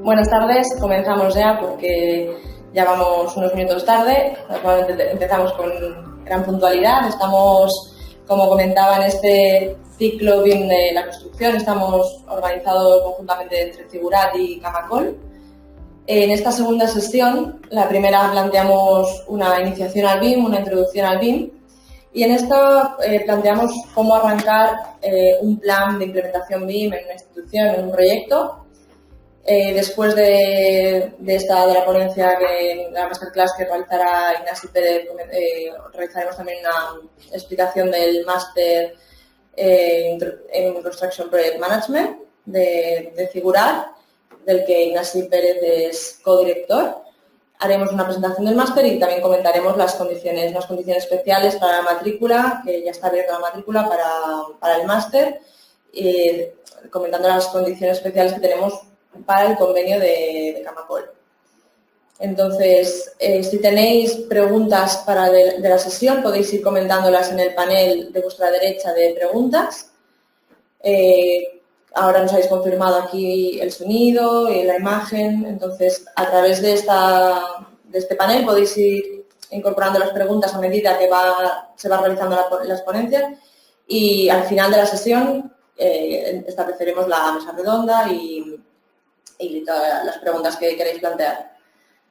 Buenas tardes, comenzamos ya porque ya vamos unos minutos tarde. Normalmente empezamos con gran puntualidad. Estamos, como comentaba, en este ciclo BIM de la construcción. Estamos organizados conjuntamente entre Figurat y Camacol. En esta segunda sesión, la primera planteamos una iniciación al BIM, una introducción al BIM. Y en esta planteamos cómo arrancar un plan de implementación BIM en una institución, en un proyecto. Después de la ponencia, de la masterclass que realizará Ignasi Pérez, realizaremos también una explicación del máster en Construction Project Management de Figurat, del que Ignasi Pérez es codirector. Haremos una presentación del máster y también comentaremos las condiciones especiales para la matrícula, que ya está abierta la matrícula para el máster, comentando las condiciones especiales que tenemos para el convenio de Camacol. Entonces, si tenéis preguntas de la sesión, podéis ir comentándolas en el panel de vuestra derecha de preguntas. Ahora nos habéis confirmado aquí el sonido y la imagen, entonces a través de este panel podéis ir incorporando las preguntas a medida que se va realizando las ponencias, y al final de la sesión estableceremos la mesa redonda y todas las preguntas que queréis plantear.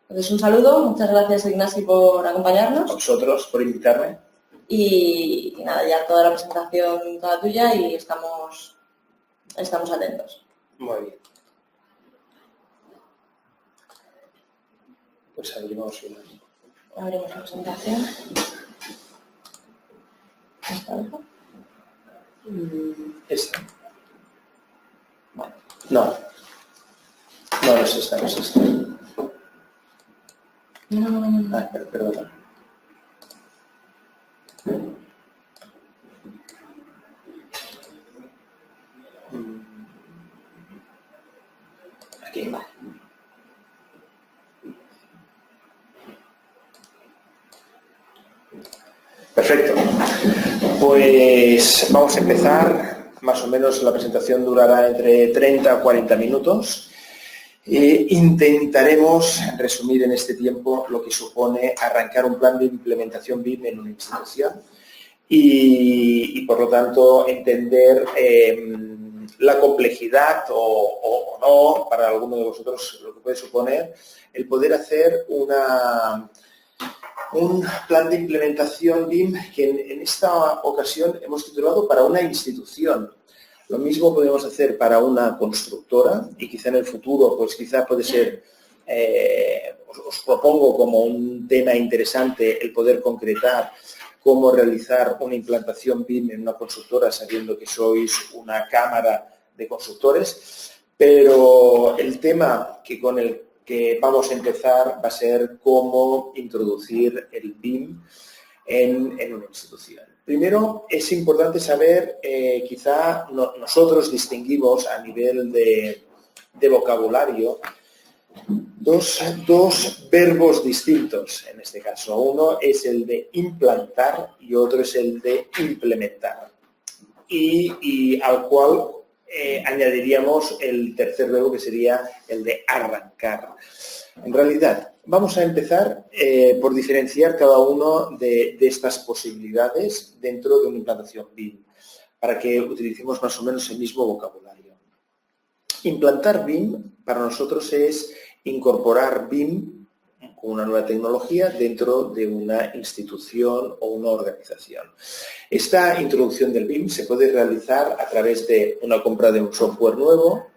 Entonces, un saludo, muchas gracias Ignasi por acompañarnos. A vosotros por invitarme. Y nada, ya toda la presentación toda tuya y estamos atentos. Muy bien. Pues abrimos la presentación. ¿Esta dejo? Esta. Bueno. No es esta, no es esta. No. Ah, perdona. Aquí. Vale. Perfecto. Pues vamos a empezar. Más o menos la presentación durará entre 30 a 40 minutos. Intentaremos resumir en este tiempo lo que supone arrancar un plan de implementación BIM en una institución y por lo tanto entender la complejidad o no para alguno de vosotros lo que puede suponer el poder hacer un plan de implementación BIM que en esta ocasión hemos titulado para una institución. Lo mismo podemos hacer para una constructora y quizá en el futuro, pues quizá puede ser, os propongo como un tema interesante el poder concretar cómo realizar una implantación BIM en una constructora sabiendo que sois una cámara de constructores, pero el tema con el que vamos a empezar va a ser cómo introducir el BIM en una institución. Primero, es importante saber, quizá nosotros distinguimos a nivel de vocabulario dos verbos distintos en este caso. Uno es el de implantar y otro es el de implementar. Y al cual añadiríamos el tercer verbo que sería el de arrancar. En realidad, vamos a empezar por diferenciar cada uno de estas posibilidades dentro de una implantación BIM, para que utilicemos más o menos el mismo vocabulario. Implantar BIM para nosotros es incorporar BIM con una nueva tecnología dentro de una institución o una organización. Esta introducción del BIM se puede realizar a través de una compra de un software nuevo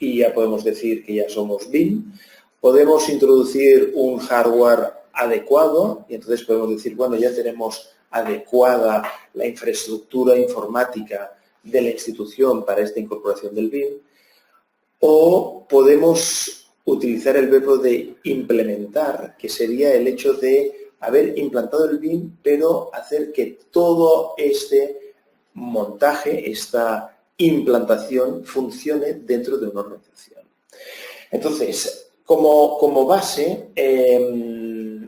y ya podemos decir que ya somos BIM. Podemos introducir un hardware adecuado y entonces podemos decir, bueno, ya tenemos adecuada la infraestructura informática de la institución para esta incorporación del BIM. O podemos utilizar el verbo de implementar, que sería el hecho de haber implantado el BIM, pero hacer que todo este montaje, esta implantación, funcione dentro de una organización. Entonces, como base,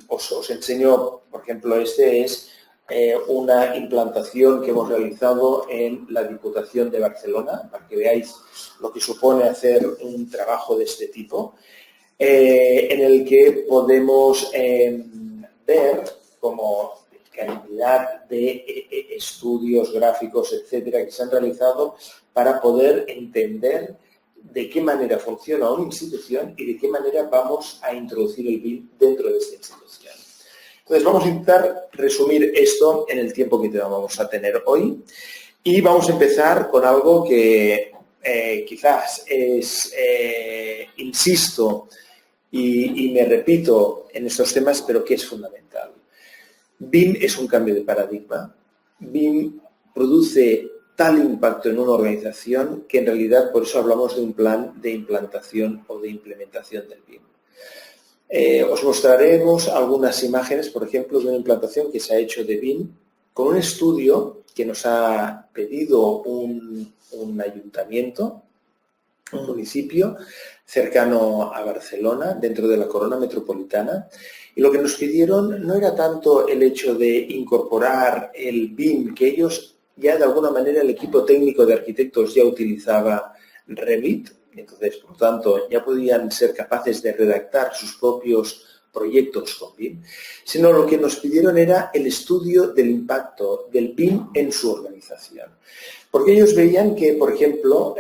os enseño, por ejemplo, este es una implantación que hemos realizado en la Diputación de Barcelona, para que veáis lo que supone hacer un trabajo de este tipo, en el que podemos ver como cantidad de estudios gráficos, etcétera, que se han realizado para poder entender de qué manera funciona una institución y de qué manera vamos a introducir el BIM dentro de esta institución. Entonces, vamos a intentar resumir esto en el tiempo que vamos a tener hoy y vamos a empezar con algo que quizás es, insisto y me repito en estos temas, pero que es fundamental. BIM es un cambio de paradigma. BIM produce tal impacto en una organización que en realidad por eso hablamos de un plan de implantación o de implementación del BIM. Os mostraremos algunas imágenes, por ejemplo, de una implantación que se ha hecho de BIM con un estudio que nos ha pedido un ayuntamiento, un municipio cercano a Barcelona, dentro de la corona metropolitana, y lo que nos pidieron no era tanto el hecho de incorporar el BIM, que ellos ya de alguna manera el equipo técnico de arquitectos ya utilizaba Revit, entonces por lo tanto ya podían ser capaces de redactar sus propios proyectos con BIM, sino lo que nos pidieron era el estudio del impacto del BIM en su organización. Porque ellos veían que, por ejemplo,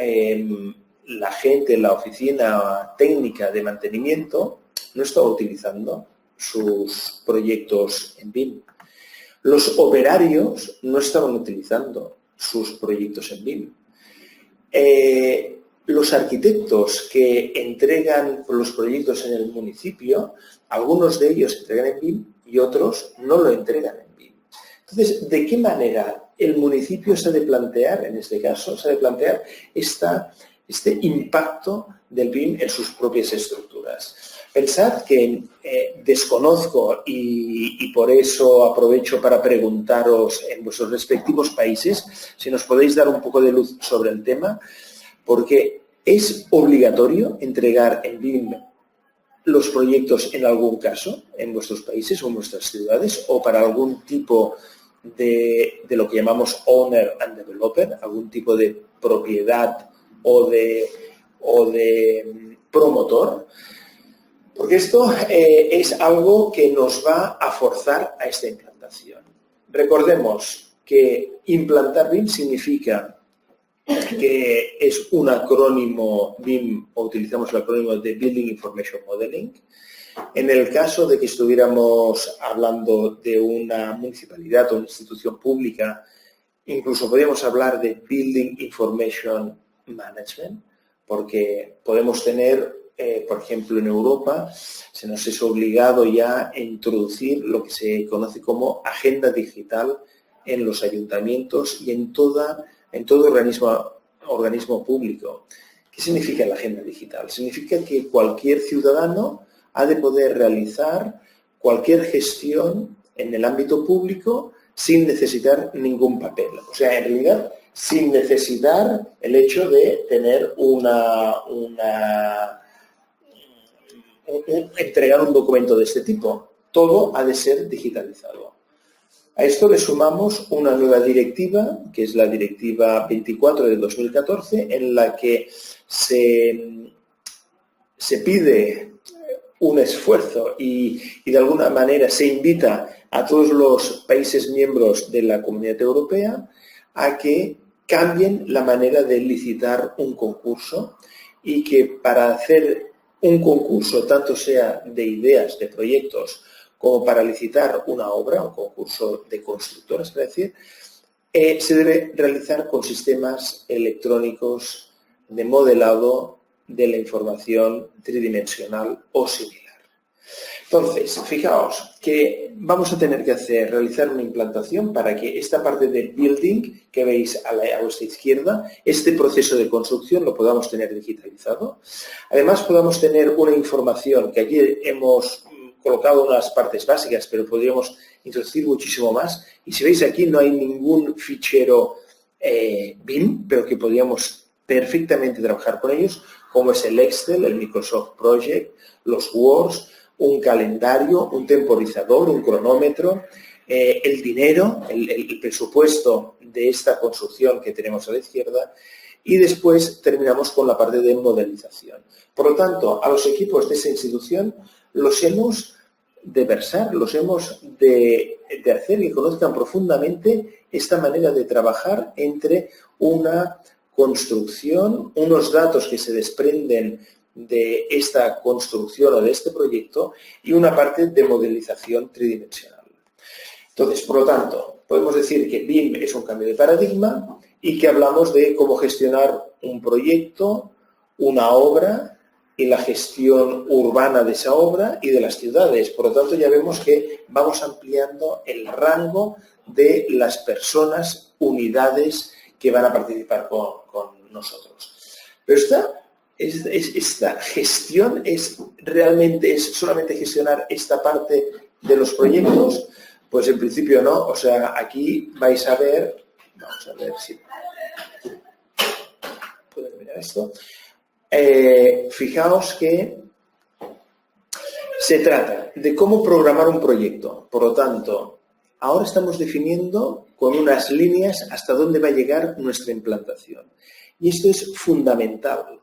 la gente en la oficina técnica de mantenimiento no estaba utilizando sus proyectos en BIM. Los operarios no estaban utilizando sus proyectos en BIM. Los arquitectos que entregan los proyectos en el municipio, algunos de ellos entregan en BIM y otros no lo entregan en BIM. Entonces, ¿de qué manera el municipio se ha de plantear, en este caso, se ha de plantear este impacto del BIM en sus propias estructuras? Pensad que desconozco y por eso aprovecho para preguntaros en vuestros respectivos países si nos podéis dar un poco de luz sobre el tema, porque es obligatorio entregar en BIM los proyectos en algún caso en vuestros países o en vuestras ciudades o para algún tipo de lo que llamamos owner and developer, algún tipo de propiedad o de promotor. Porque esto es algo que nos va a forzar a esta implantación. Recordemos que implantar BIM significa que es un acrónimo BIM, o utilizamos el acrónimo de Building Information Modeling. En el caso de que estuviéramos hablando de una municipalidad o una institución pública, incluso podríamos hablar de Building Information Management, porque podemos tener por ejemplo, en Europa se nos es obligado ya a introducir lo que se conoce como agenda digital en los ayuntamientos y en todo organismo público. ¿Qué significa la agenda digital? Significa que cualquier ciudadano ha de poder realizar cualquier gestión en el ámbito público sin necesitar ningún papel. O sea, en realidad, sin necesitar el hecho de tener entregar un documento de este tipo. Todo ha de ser digitalizado. A esto le sumamos una nueva directiva, que es la Directiva 24 de 2014, en la que se pide un esfuerzo y de alguna manera se invita a todos los países miembros de la Comunidad Europea a que cambien la manera de licitar un concurso y que para hacer un concurso, tanto sea de ideas, de proyectos, como para licitar una obra, un concurso de constructoras, es decir, se debe realizar con sistemas electrónicos de modelado de la información tridimensional o similar. Entonces, fijaos que vamos a tener que realizar una implantación para que esta parte de building que veis a vuestra izquierda, este proceso de construcción lo podamos tener digitalizado. Además, podamos tener una información que aquí hemos colocado unas partes básicas, pero podríamos introducir muchísimo más. Y si veis aquí no hay ningún fichero BIM, pero que podríamos perfectamente trabajar con ellos, como es el Excel, el Microsoft Project, los Words, un calendario, un temporizador, un cronómetro, el dinero, el presupuesto de esta construcción que tenemos a la izquierda, y después terminamos con la parte de modelización. Por lo tanto, a los equipos de esa institución los hemos de versar, los hemos de hacer que conozcan profundamente esta manera de trabajar entre una construcción, unos datos que se desprenden de esta construcción o de este proyecto y una parte de modelización tridimensional. Entonces, por lo tanto, podemos decir que BIM es un cambio de paradigma y que hablamos de cómo gestionar un proyecto, una obra y la gestión urbana de esa obra y de las ciudades. Por lo tanto, ya vemos que vamos ampliando el rango de las personas, unidades que van a participar con nosotros. Pero esta gestión es solamente gestionar esta parte de los proyectos. Pues en principio no, o sea, aquí vais a ver, vamos a ver si pueden mirar esto. Fijaos que se trata de cómo programar un proyecto. Por lo tanto, ahora estamos definiendo con unas líneas hasta dónde va a llegar nuestra implantación. Y esto es fundamental.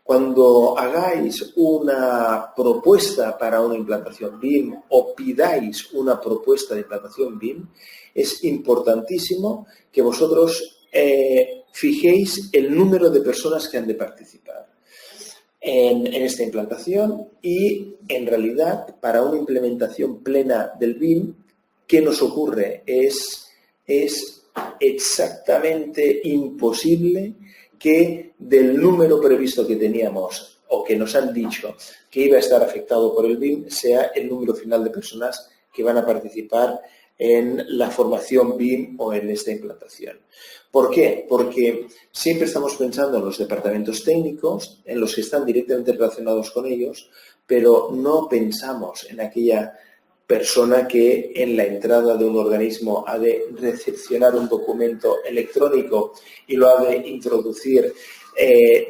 Cuando hagáis una propuesta para una implantación BIM o pidáis una propuesta de implantación BIM, es importantísimo que vosotros fijéis el número de personas que han de participar en esta implantación y, en realidad, para una implementación plena del BIM, ¿qué nos ocurre? Es exactamente imposible que del número previsto que teníamos o que nos han dicho que iba a estar afectado por el BIM sea el número final de personas que van a participar en la formación BIM o en esta implantación. ¿Por qué? Porque siempre estamos pensando en los departamentos técnicos, en los que están directamente relacionados con ellos, pero no pensamos en aquella persona que en la entrada de un organismo ha de recepcionar un documento electrónico y lo ha de introducir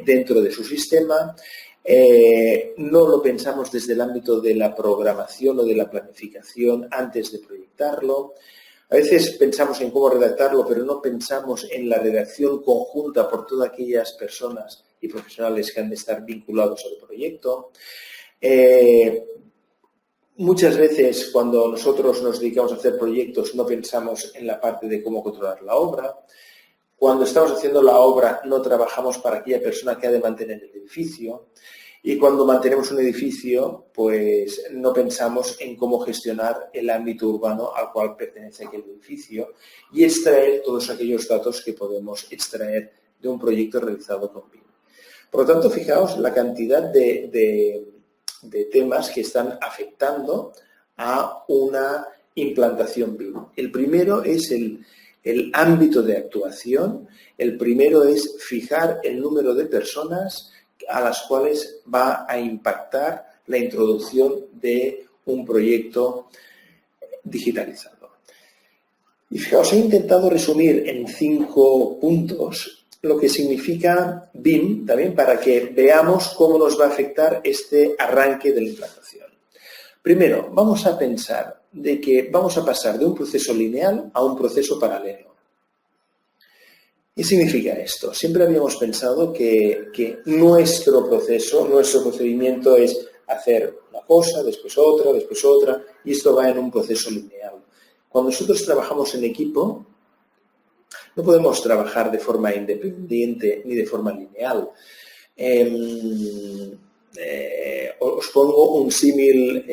dentro de su sistema. No lo pensamos desde el ámbito de la programación o de la planificación antes de proyectarlo. A veces pensamos en cómo redactarlo, pero no pensamos en la redacción conjunta por todas aquellas personas y profesionales que han de estar vinculados al proyecto. Muchas veces cuando nosotros nos dedicamos a hacer proyectos no pensamos en la parte de cómo controlar la obra. Cuando estamos haciendo la obra no trabajamos para aquella persona que ha de mantener el edificio. Y cuando mantenemos un edificio, pues no pensamos en cómo gestionar el ámbito urbano al cual pertenece aquel edificio y extraer todos aquellos datos que podemos extraer de un proyecto realizado con BIM. Por lo tanto, fijaos la cantidad de temas que están afectando a una implantación BIM. El primero es el ámbito de actuación, el primero es fijar el número de personas a las cuales va a impactar la introducción de un proyecto digitalizado. Y fijaos, he intentado resumir en 5 puntos lo que significa BIM, también para que veamos cómo nos va a afectar este arranque de la implantación. Primero, vamos a pensar de que vamos a pasar de un proceso lineal a un proceso paralelo. ¿Qué significa esto? Siempre habíamos pensado que nuestro procedimiento es hacer una cosa, después otra, y esto va en un proceso lineal. Cuando nosotros trabajamos en equipo, no podemos trabajar de forma independiente ni de forma lineal. Os pongo un símil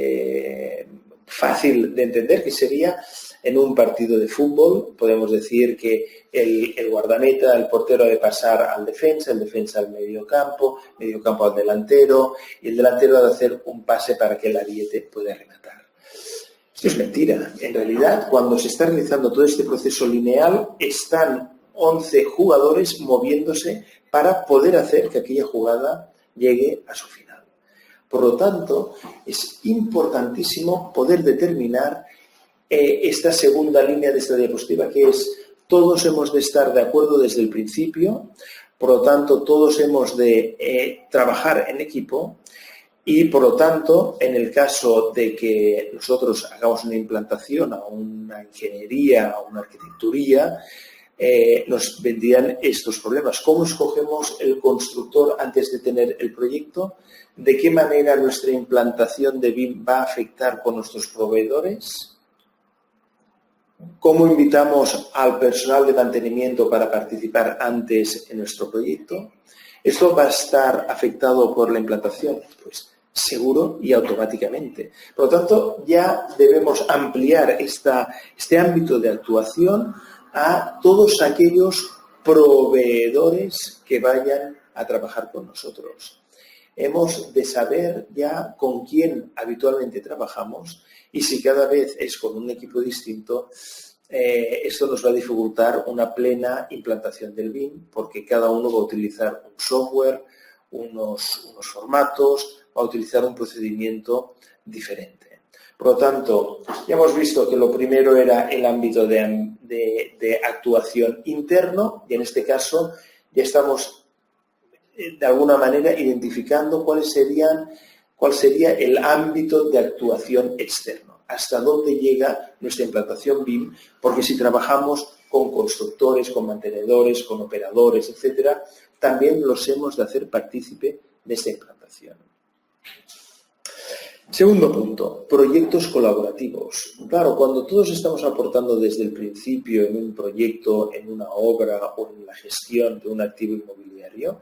fácil de entender, que sería en un partido de fútbol. Podemos decir que el guardameta, el portero, ha de pasar al defensa, el defensa al medio campo al delantero, y el delantero ha de hacer un pase para que el ariete pueda rematar. Esto es mentira. En realidad, cuando se está realizando todo este proceso lineal, están 11 jugadores moviéndose para poder hacer que aquella jugada llegue a su final. Por lo tanto, es importantísimo poder determinar esta segunda línea de esta diapositiva, que es: todos hemos de estar de acuerdo desde el principio, por lo tanto, todos hemos de trabajar en equipo, Y, por lo tanto, en el caso de que nosotros hagamos una implantación a una ingeniería, a una arquitecturía, nos vendrían estos problemas. ¿Cómo escogemos el constructor antes de tener el proyecto? ¿De qué manera nuestra implantación de BIM va a afectar con nuestros proveedores? ¿Cómo invitamos al personal de mantenimiento para participar antes en nuestro proyecto? ¿Esto va a estar afectado por la implantación? Pues seguro y automáticamente. Por lo tanto, ya debemos ampliar este ámbito de actuación a todos aquellos proveedores que vayan a trabajar con nosotros. Hemos de saber ya con quién habitualmente trabajamos y si cada vez es con un equipo distinto, esto nos va a dificultar una plena implantación del BIM porque cada uno va a utilizar un software, unos formatos, va a utilizar un procedimiento diferente. Por lo tanto, ya hemos visto que lo primero era el ámbito de actuación interno y en este caso ya estamos de alguna manera identificando cuál sería el ámbito de actuación externo, hasta dónde llega nuestra implantación BIM, porque si trabajamos con constructores, con mantenedores, con operadores, etcétera, también los hemos de hacer partícipe de esta implantación. Segundo punto, proyectos colaborativos. Claro, cuando todos estamos aportando desde el principio en un proyecto, en una obra o en la gestión de un activo inmobiliario,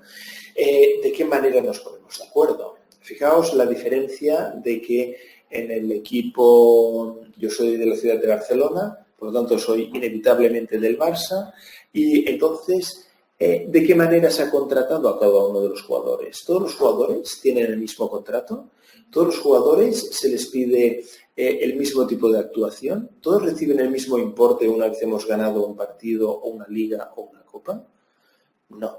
¿de qué manera nos ponemos de acuerdo? Fijaos la diferencia de que en el equipo, yo soy de la ciudad de Barcelona, por lo tanto soy inevitablemente del Barça, y entonces, ¿de qué manera se ha contratado a cada uno de los jugadores? ¿Todos los jugadores tienen el mismo contrato? ¿Todos los jugadores se les pide el mismo tipo de actuación? ¿Todos reciben el mismo importe una vez hemos ganado un partido o una liga o una copa? No.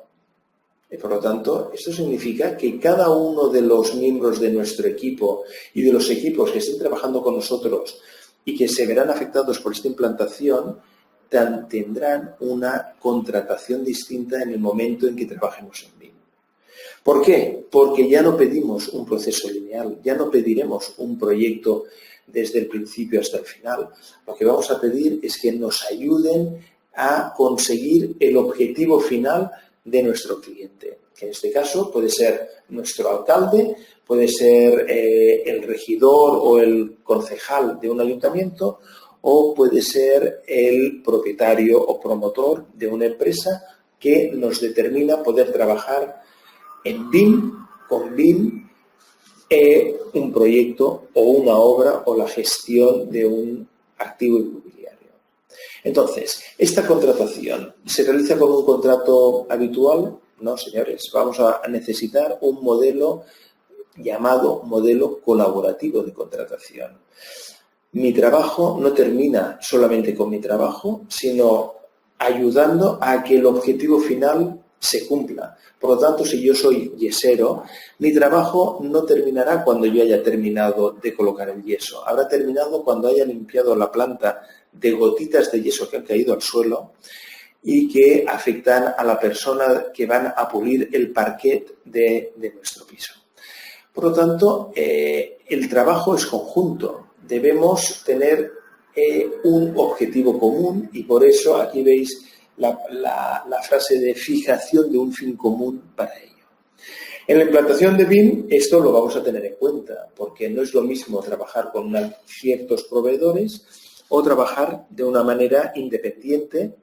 Y por lo tanto, esto significa que cada uno de los miembros de nuestro equipo y de los equipos que estén trabajando con nosotros y que se verán afectados por esta implantación tendrán una contratación distinta en el momento en que trabajemos en BIM. ¿Por qué? Porque ya no pedimos un proceso lineal, ya no pediremos un proyecto desde el principio hasta el final. Lo que vamos a pedir es que nos ayuden a conseguir el objetivo final de nuestro cliente, que en este caso puede ser nuestro alcalde, puede ser el regidor o el concejal de un ayuntamiento o puede ser el propietario o promotor de una empresa que nos determina poder trabajar en BIM, con BIM, un proyecto o una obra o la gestión de un activo inmobiliario. Entonces, ¿esta contratación se realiza con un contrato habitual? No, señores, vamos a necesitar un modelo llamado modelo colaborativo de contratación. Mi trabajo no termina solamente con mi trabajo, sino ayudando a que el objetivo final se cumpla. Por lo tanto, si yo soy yesero, mi trabajo no terminará cuando yo haya terminado de colocar el yeso. Habrá terminado cuando haya limpiado la planta de gotitas de yeso que han caído al suelo y que afectan a la persona que van a pulir el parquet de nuestro piso. Por lo tanto, el trabajo es conjunto. Debemos tener un objetivo común y por eso aquí veis la frase de fijación de un fin común para ello. En la implantación de BIM esto lo vamos a tener en cuenta porque no es lo mismo trabajar con ciertos proveedores o trabajar de una manera independiente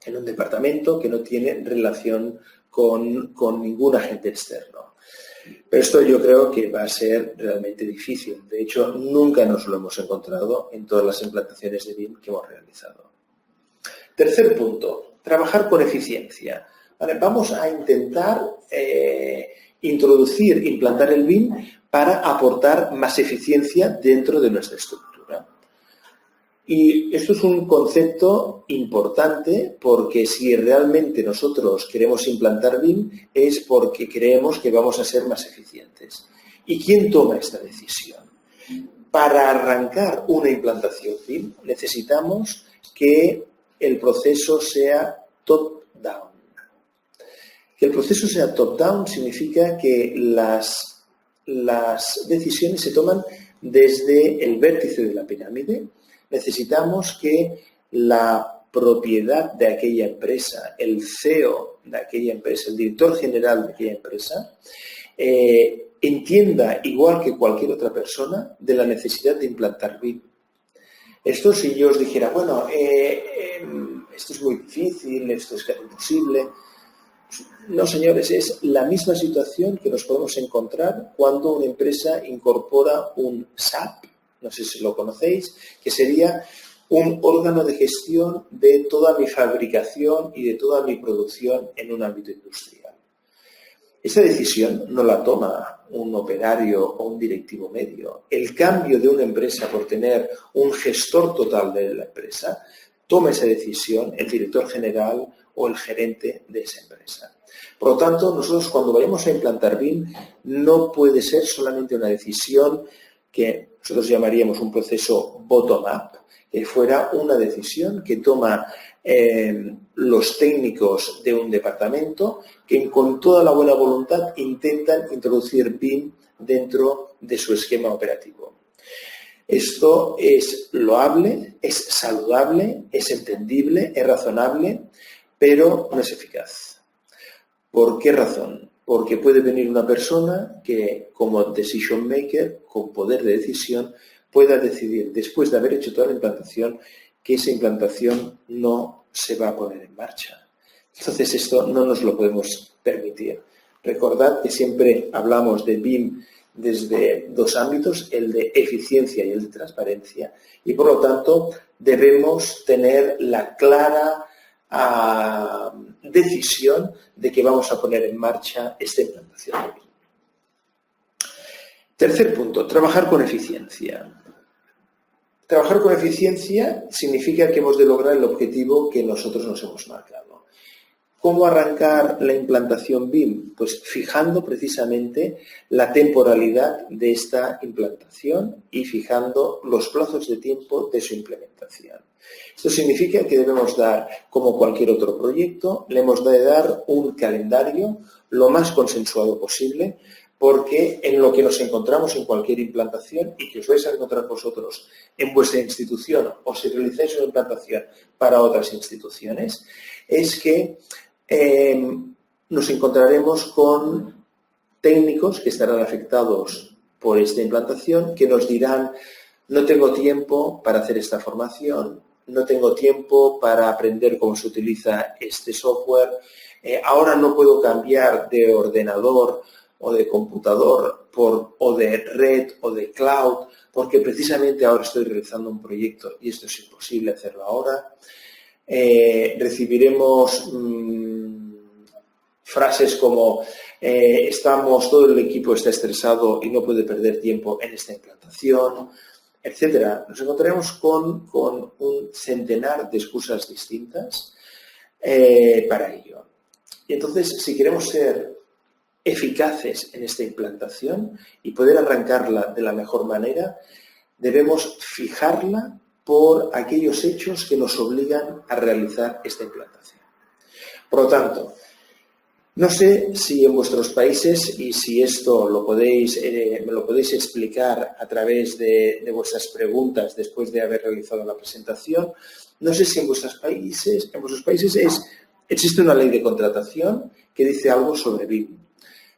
en un departamento que no tiene relación con ningún agente externo. Pero esto yo creo que va a ser realmente difícil. De hecho, nunca nos lo hemos encontrado en todas las implantaciones de BIM que hemos realizado. Tercer punto, trabajar con eficiencia. Vale, vamos a intentar implantar el BIM para aportar más eficiencia dentro de nuestra estructura. Y esto es un concepto importante porque si realmente nosotros queremos implantar BIM es porque creemos que vamos a ser más eficientes. ¿Y quién toma esta decisión? Para arrancar una implantación BIM necesitamos que el proceso sea top-down. Que el proceso sea top-down significa que las las decisiones se toman desde el vértice de la pirámide. Necesitamos que la propiedad de aquella empresa, el CEO de aquella empresa, el director general de aquella empresa, entienda, igual que cualquier otra persona, de la necesidad de implantar BIM. Esto, si yo os dijera, bueno, esto es muy difícil, esto es casi imposible. No, señores, es la misma situación que nos podemos encontrar cuando una empresa incorpora un SAP, no sé si lo conocéis, que sería un órgano de gestión de toda mi fabricación y de toda mi producción en un ámbito industrial. Esa decisión no la toma un operario o un directivo medio. El cambio de una empresa por tener un gestor total de la empresa, toma esa decisión el director general o el gerente de esa empresa. Por lo tanto, nosotros cuando vayamos a implantar BIM no puede ser solamente una decisión que nosotros llamaríamos un proceso bottom-up, que fuera una decisión que toma los técnicos de un departamento que con toda la buena voluntad intentan introducir BIM dentro de su esquema operativo. Esto es loable, es saludable, es entendible, es razonable, pero no es eficaz. ¿Por qué razón? Porque puede venir una persona que, como decision maker, con poder de decisión, pueda decidir, después de haber hecho toda la implantación, que esa implantación no se va a poner en marcha. Entonces, esto no nos lo podemos permitir. Recordad que siempre hablamos de BIM desde dos ámbitos, el de eficiencia y el de transparencia, y por lo tanto debemos tener la clara decisión de que vamos a poner en marcha esta implantación de BIM. Tercer punto, trabajar con eficiencia. Trabajar con eficiencia significa que hemos de lograr el objetivo que nosotros nos hemos marcado. ¿Cómo arrancar la implantación BIM? Pues fijando precisamente la temporalidad de esta implantación y fijando los plazos de tiempo de su implementación. Esto significa que debemos dar, como cualquier otro proyecto, le hemos de dar un calendario lo más consensuado posible, porque en lo que nos encontramos en cualquier implantación y que os vais a encontrar vosotros en vuestra institución o si realizáis una implantación para otras instituciones, es que nos encontraremos con técnicos que estarán afectados por esta implantación, que nos dirán, no tengo tiempo para hacer esta formación, no tengo tiempo para aprender cómo se utiliza este software, ahora no puedo cambiar de ordenador o de computador o de red o de cloud, porque precisamente ahora estoy realizando un proyecto y esto es imposible hacerlo ahora. Recibiremos frases como todo el equipo está estresado y no puede perder tiempo en esta implantación, etcétera. Nos encontraremos con un centenar de excusas distintas para ello. Y entonces, si queremos ser eficaces en esta implantación y poder arrancarla de la mejor manera, debemos fijarla por aquellos hechos que nos obligan a realizar esta implantación. Por lo tanto, no sé si en vuestros países, y si esto me lo podéis explicar a través de vuestras preguntas después de haber realizado la presentación, no sé si en vuestros países existe una ley de contratación que dice algo sobre BIM.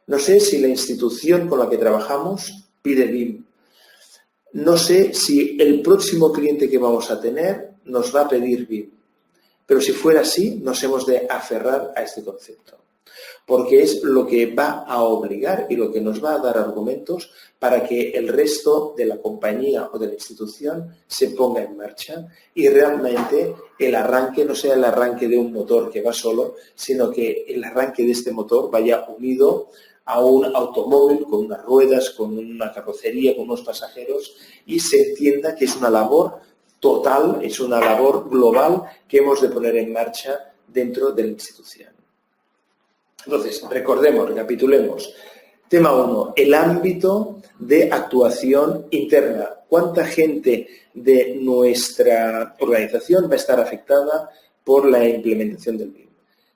No sé si la institución con la que trabajamos pide BIM. No sé si el próximo cliente que vamos a tener nos va a pedir BIM. Pero si fuera así, nos hemos de aferrar a este concepto, porque es lo que va a obligar y lo que nos va a dar argumentos para que el resto de la compañía o de la institución se ponga en marcha y realmente el arranque no sea el arranque de un motor que va solo, sino que el arranque de este motor vaya unido a un automóvil con unas ruedas, con una carrocería, con unos pasajeros y se entienda que es una labor total, es una labor global que hemos de poner en marcha dentro de la institución. Entonces, recapitulemos. Tema 1, el ámbito de actuación interna. ¿Cuánta gente de nuestra organización va a estar afectada por la implementación del BIM?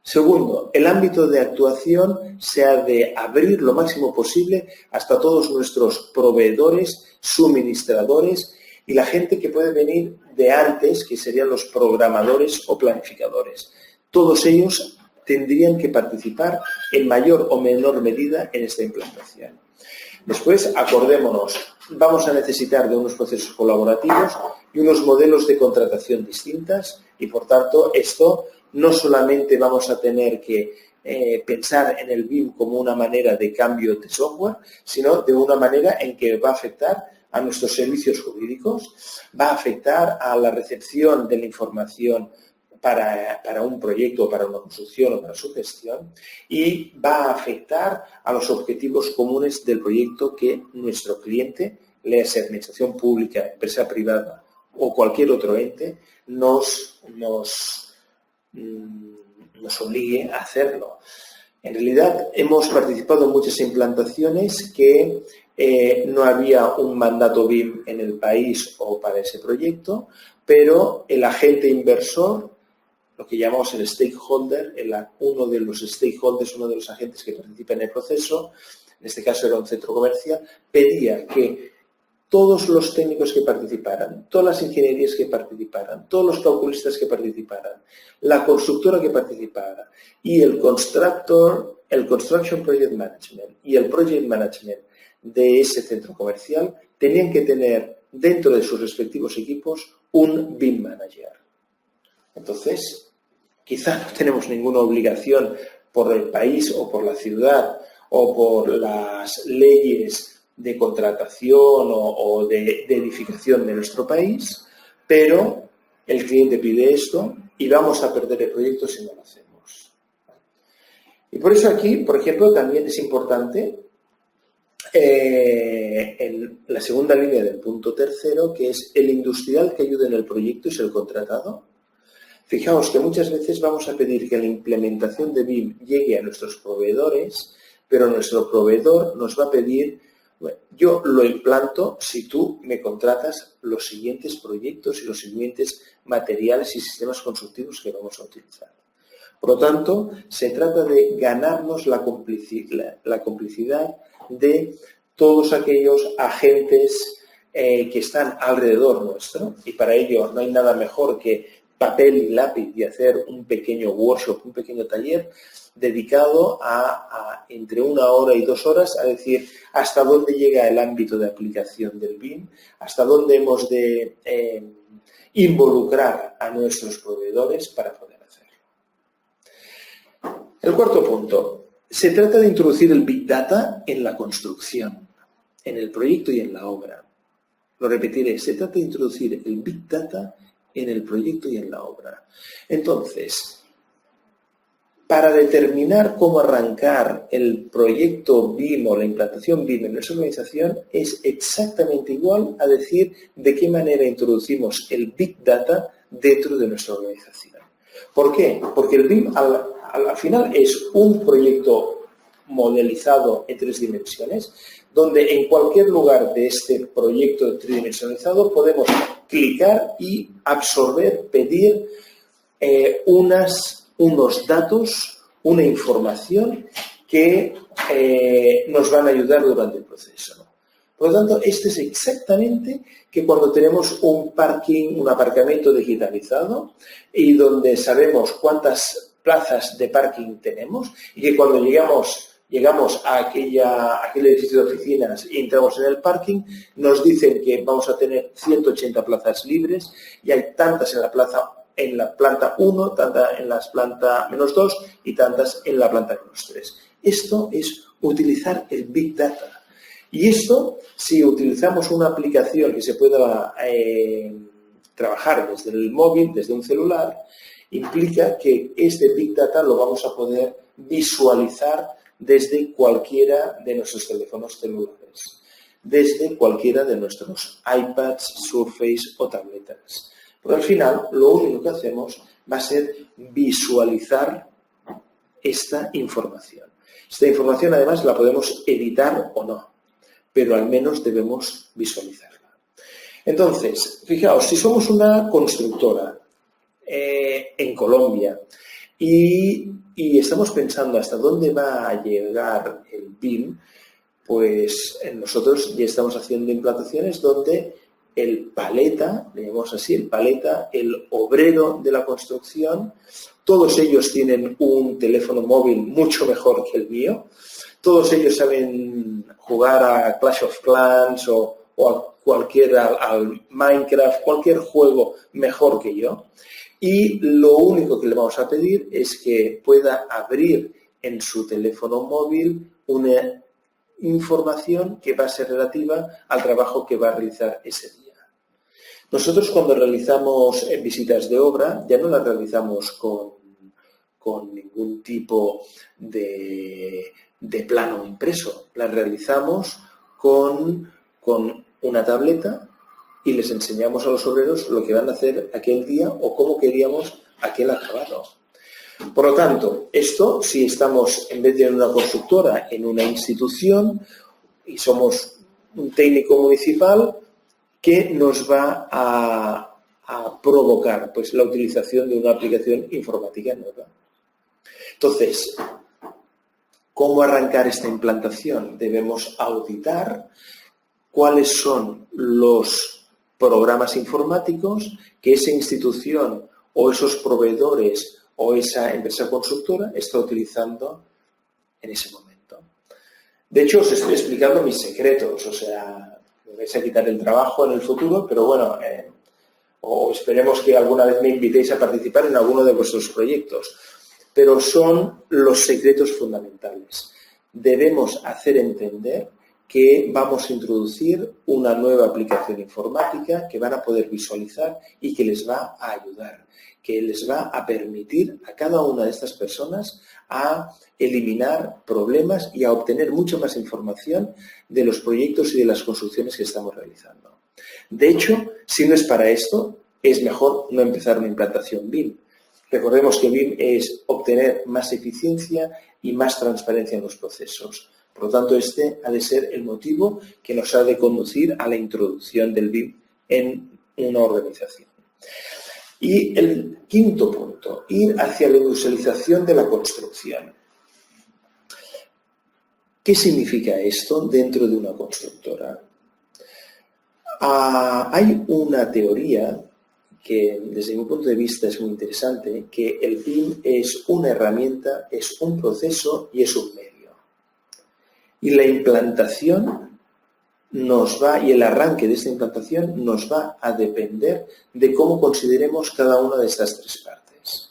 Segundo, el ámbito de actuación se ha de abrir lo máximo posible hasta todos nuestros proveedores, suministradores y la gente que puede venir de antes, que serían los programadores o planificadores. Todos ellos tendrían que participar en mayor o menor medida en esta implantación. Después, acordémonos, vamos a necesitar de unos procesos colaborativos y unos modelos de contratación distintas y, por tanto, esto no solamente vamos a tener que pensar en el BIM como una manera de cambio de software, sino de una manera en que va a afectar a nuestros servicios jurídicos, va a afectar a la recepción de la información para un proyecto, para una construcción o para su gestión y va a afectar a los objetivos comunes del proyecto que nuestro cliente, sea administración pública, empresa privada o cualquier otro ente, nos obligue a hacerlo. En realidad hemos participado en muchas implantaciones que no había un mandato BIM en el país o para ese proyecto, pero el agente inversor, lo que llamamos el stakeholder, uno de los stakeholders, uno de los agentes que participa en el proceso, en este caso era un centro comercial, pedía que todos los técnicos que participaran, todas las ingenierías que participaran, todos los calculistas que participaran, la constructora que participara y el constructor, el Construction Project Management y el Project Management de ese centro comercial tenían que tener dentro de sus respectivos equipos un BIM Manager. Entonces, quizá no tenemos ninguna obligación por el país o por la ciudad o por las leyes de contratación o de edificación de nuestro país, pero el cliente pide esto y vamos a perder el proyecto si no lo hacemos. Y por eso aquí, por ejemplo, también es importante en la segunda línea del punto tercero, que es el industrial que ayude en el proyecto es el contratado. Fijaos que muchas veces vamos a pedir que la implementación de BIM llegue a nuestros proveedores, pero nuestro proveedor nos va a pedir: bueno, yo lo implanto si tú me contratas los siguientes proyectos y los siguientes materiales y sistemas constructivos que vamos a utilizar. Por lo tanto, se trata de ganarnos la complicidad de todos aquellos agentes que están alrededor nuestro, y para ello no hay nada mejor que papel y lápiz y hacer un pequeño workshop, un pequeño taller dedicado a entre 1 hora y 2 horas a decir hasta dónde llega el ámbito de aplicación del BIM, hasta dónde hemos de involucrar a nuestros proveedores para poder hacerlo. El cuarto punto. Se trata de introducir el Big Data en la construcción, en el proyecto y en la obra. Lo repetiré, se trata de introducir el Big Data en el proyecto y en la obra. Entonces, para determinar cómo arrancar el proyecto BIM o la implantación BIM en nuestra organización es exactamente igual a decir de qué manera introducimos el Big Data dentro de nuestra organización. ¿Por qué? Porque el BIM al final es un proyecto modelizado en 3 dimensiones, donde en cualquier lugar de este proyecto tridimensionalizado podemos clicar y absorber, pedir unos datos, una información que nos van a ayudar durante el proceso. Por lo tanto, este es exactamente que cuando tenemos un aparcamiento digitalizado y donde sabemos cuántas plazas de parking tenemos y que cuando llegamos a aquel edificio de oficinas y entramos en el parking, nos dicen que vamos a tener 180 plazas libres y hay tantas en la planta 1, tantas en la planta -2 y tantas en la planta -3. Esto es utilizar el Big Data. Y esto, si utilizamos una aplicación que se pueda trabajar desde el móvil, desde un celular, implica que este Big Data lo vamos a poder visualizar desde cualquiera de nuestros teléfonos celulares, desde cualquiera de nuestros iPads, Surface o tabletas. Porque al final, lo único que hacemos va a ser visualizar esta información. Esta información, además, la podemos editar o no, pero al menos debemos visualizarla. Entonces, fijaos, si somos una constructora en Colombia y y estamos pensando hasta dónde va a llegar el BIM, pues nosotros ya estamos haciendo implantaciones donde el paleta, le llamamos así, el paleta, el obrero de la construcción, todos ellos tienen un teléfono móvil mucho mejor que el mío, todos ellos saben jugar a Clash of Clans o a al Minecraft, cualquier juego mejor que yo. Y lo único que le vamos a pedir es que pueda abrir en su teléfono móvil una información que va a ser relativa al trabajo que va a realizar ese día. Nosotros cuando realizamos visitas de obra ya no las realizamos con ningún tipo de plano impreso, las realizamos con una tableta y les enseñamos a los obreros lo que van a hacer aquel día o cómo queríamos aquel acabado. Por lo tanto, esto, si estamos, en vez de en una constructora, en una institución y somos un técnico municipal, ¿qué nos va a provocar? Pues la utilización de una aplicación informática nueva. Entonces, ¿cómo arrancar esta implantación? Debemos auditar cuáles son los programas informáticos que esa institución o esos proveedores o esa empresa constructora está utilizando en ese momento. De hecho, os estoy explicando mis secretos, o sea, me vais a quitar el trabajo en el futuro, pero bueno, o esperemos que alguna vez me invitéis a participar en alguno de vuestros proyectos. Pero son los secretos fundamentales. Debemos hacer entender que vamos a introducir una nueva aplicación informática que van a poder visualizar y que les va a ayudar, que les va a permitir a cada una de estas personas a eliminar problemas y a obtener mucha más información de los proyectos y de las construcciones que estamos realizando. De hecho, si no es para esto, es mejor no empezar una implantación BIM. Recordemos que BIM es obtener más eficiencia y más transparencia en los procesos. Por lo tanto, este ha de ser el motivo que nos ha de conducir a la introducción del BIM en una organización. Y el quinto punto, ir hacia la industrialización de la construcción. ¿Qué significa esto dentro de una constructora? Hay una teoría que desde mi punto de vista es muy interesante, que el BIM es una herramienta, es un proceso y es un medio. Y la implantación y el arranque de esta implantación nos va a depender de cómo consideremos cada una de estas tres partes.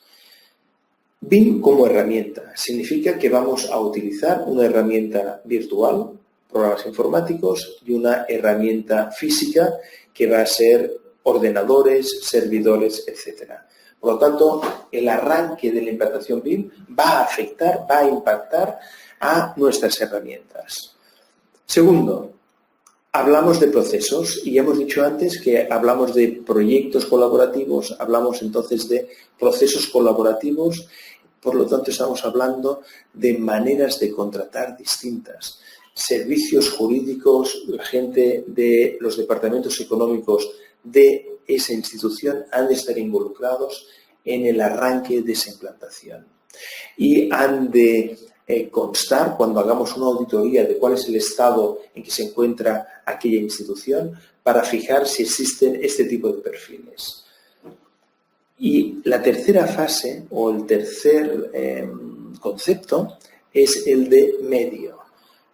BIM como herramienta significa que vamos a utilizar una herramienta virtual, programas informáticos, y una herramienta física que va a ser ordenadores, servidores, etc. Por lo tanto, el arranque de la implantación BIM va a afectar, va a impactar a nuestras herramientas. Segundo, hablamos de procesos y ya hemos dicho antes que hablamos de proyectos colaborativos, hablamos entonces de procesos colaborativos, por lo tanto estamos hablando de maneras de contratar distintas. Servicios jurídicos, la gente de los departamentos económicos de esa institución han de estar involucrados en el arranque de esa implantación. Y han de constar, cuando hagamos una auditoría de cuál es el estado en que se encuentra aquella institución, para fijar si existen este tipo de perfiles. Y la tercera fase, o el tercer concepto, es el de medio.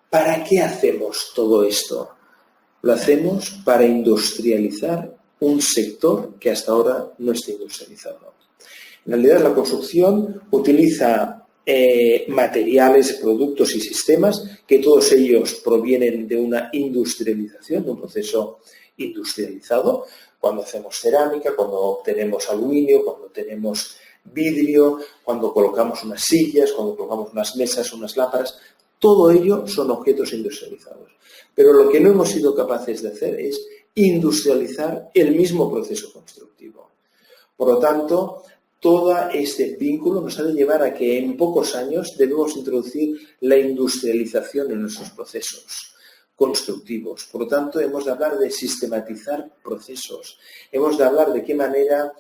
¿Para qué hacemos todo esto? Lo hacemos para industrializar un sector que hasta ahora no está industrializado. En realidad, la construcción utiliza materiales, productos y sistemas que todos ellos provienen de una industrialización, de un proceso industrializado. Cuando hacemos cerámica, cuando obtenemos aluminio, cuando tenemos vidrio, cuando colocamos unas sillas, cuando colocamos unas mesas, unas lámparas, todo ello son objetos industrializados. Pero lo que no hemos sido capaces de hacer es industrializar el mismo proceso constructivo. Por lo tanto, todo este vínculo nos ha de llevar a que en pocos años debemos introducir la industrialización en nuestros procesos constructivos. Por lo tanto, hemos de hablar de sistematizar procesos. Hemos de hablar de qué manera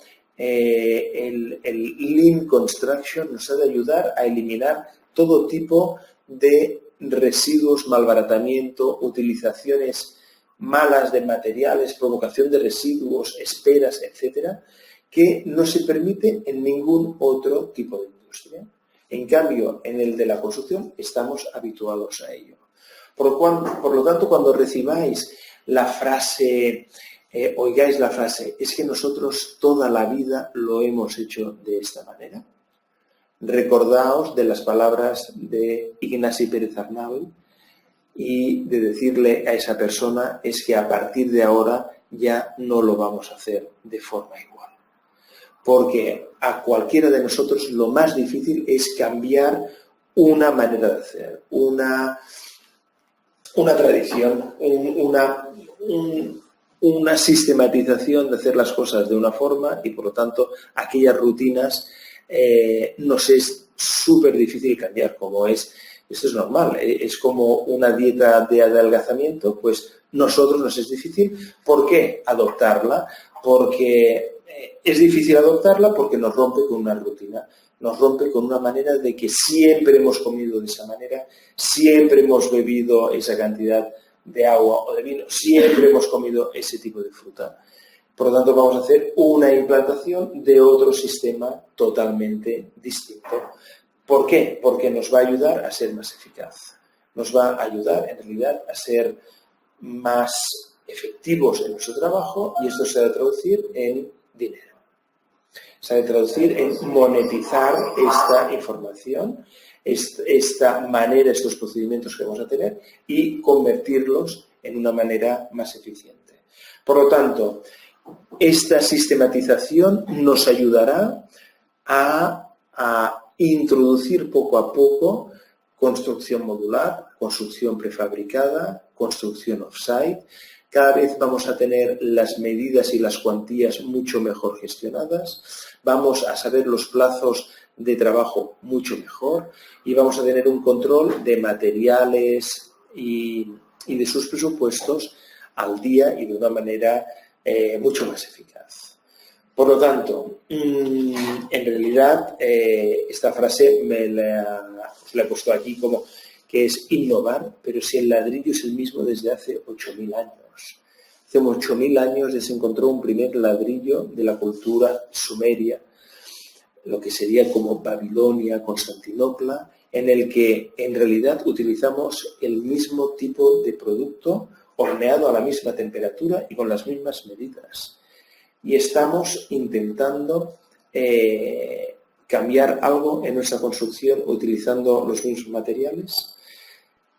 el Lean Construction nos ha de ayudar a eliminar todo tipo de residuos, malbaratamiento, utilizaciones malas de materiales, provocación de residuos, esperas, etcétera, que no se permite en ningún otro tipo de industria. En cambio, en el de la construcción estamos habituados a ello. Por lo tanto, cuando recibáis la frase, oigáis la frase, es que nosotros toda la vida lo hemos hecho de esta manera, recordaos de las palabras de Ignasi Pérez Arnau y de decirle a esa persona es que a partir de ahora ya no lo vamos a hacer de forma igual. Porque a cualquiera de nosotros lo más difícil es cambiar una manera de hacer, una tradición, una sistematización de hacer las cosas de una forma y, por lo tanto, aquellas rutinas nos es súper difícil cambiar, como es, esto es normal, es como una dieta de adelgazamiento, pues nosotros nos es difícil. ¿Por qué adoptarla? Porque es difícil adoptarla porque nos rompe con una rutina, nos rompe con una manera de que siempre hemos comido de esa manera, siempre hemos bebido esa cantidad de agua o de vino, siempre hemos comido ese tipo de fruta. Por lo tanto, vamos a hacer una implantación de otro sistema totalmente distinto. ¿Por qué? Porque nos va a ayudar a ser más eficaz. Nos va a ayudar, en realidad, a ser más efectivos en nuestro trabajo y esto se va a traducir en dinero. Se va a traducir en monetizar esta información, esta manera, estos procedimientos que vamos a tener y convertirlos en una manera más eficiente. Por lo tanto, esta sistematización nos ayudará a introducir poco a poco construcción modular, construcción prefabricada, construcción off-site. Cada vez vamos a tener las medidas y las cuantías mucho mejor gestionadas, vamos a saber los plazos de trabajo mucho mejor y vamos a tener un control de materiales y de sus presupuestos al día y de una manera mucho más eficaz. Por lo tanto, en realidad, esta frase os la he puesto aquí como que es innovar, pero si el ladrillo es el mismo desde hace 8.000 años. Hace 8.000 años se encontró un primer ladrillo de la cultura sumeria, lo que sería como Babilonia, Constantinopla, en el que en realidad utilizamos el mismo tipo de producto horneado a la misma temperatura y con las mismas medidas. Y estamos intentando cambiar algo en nuestra construcción utilizando los mismos materiales.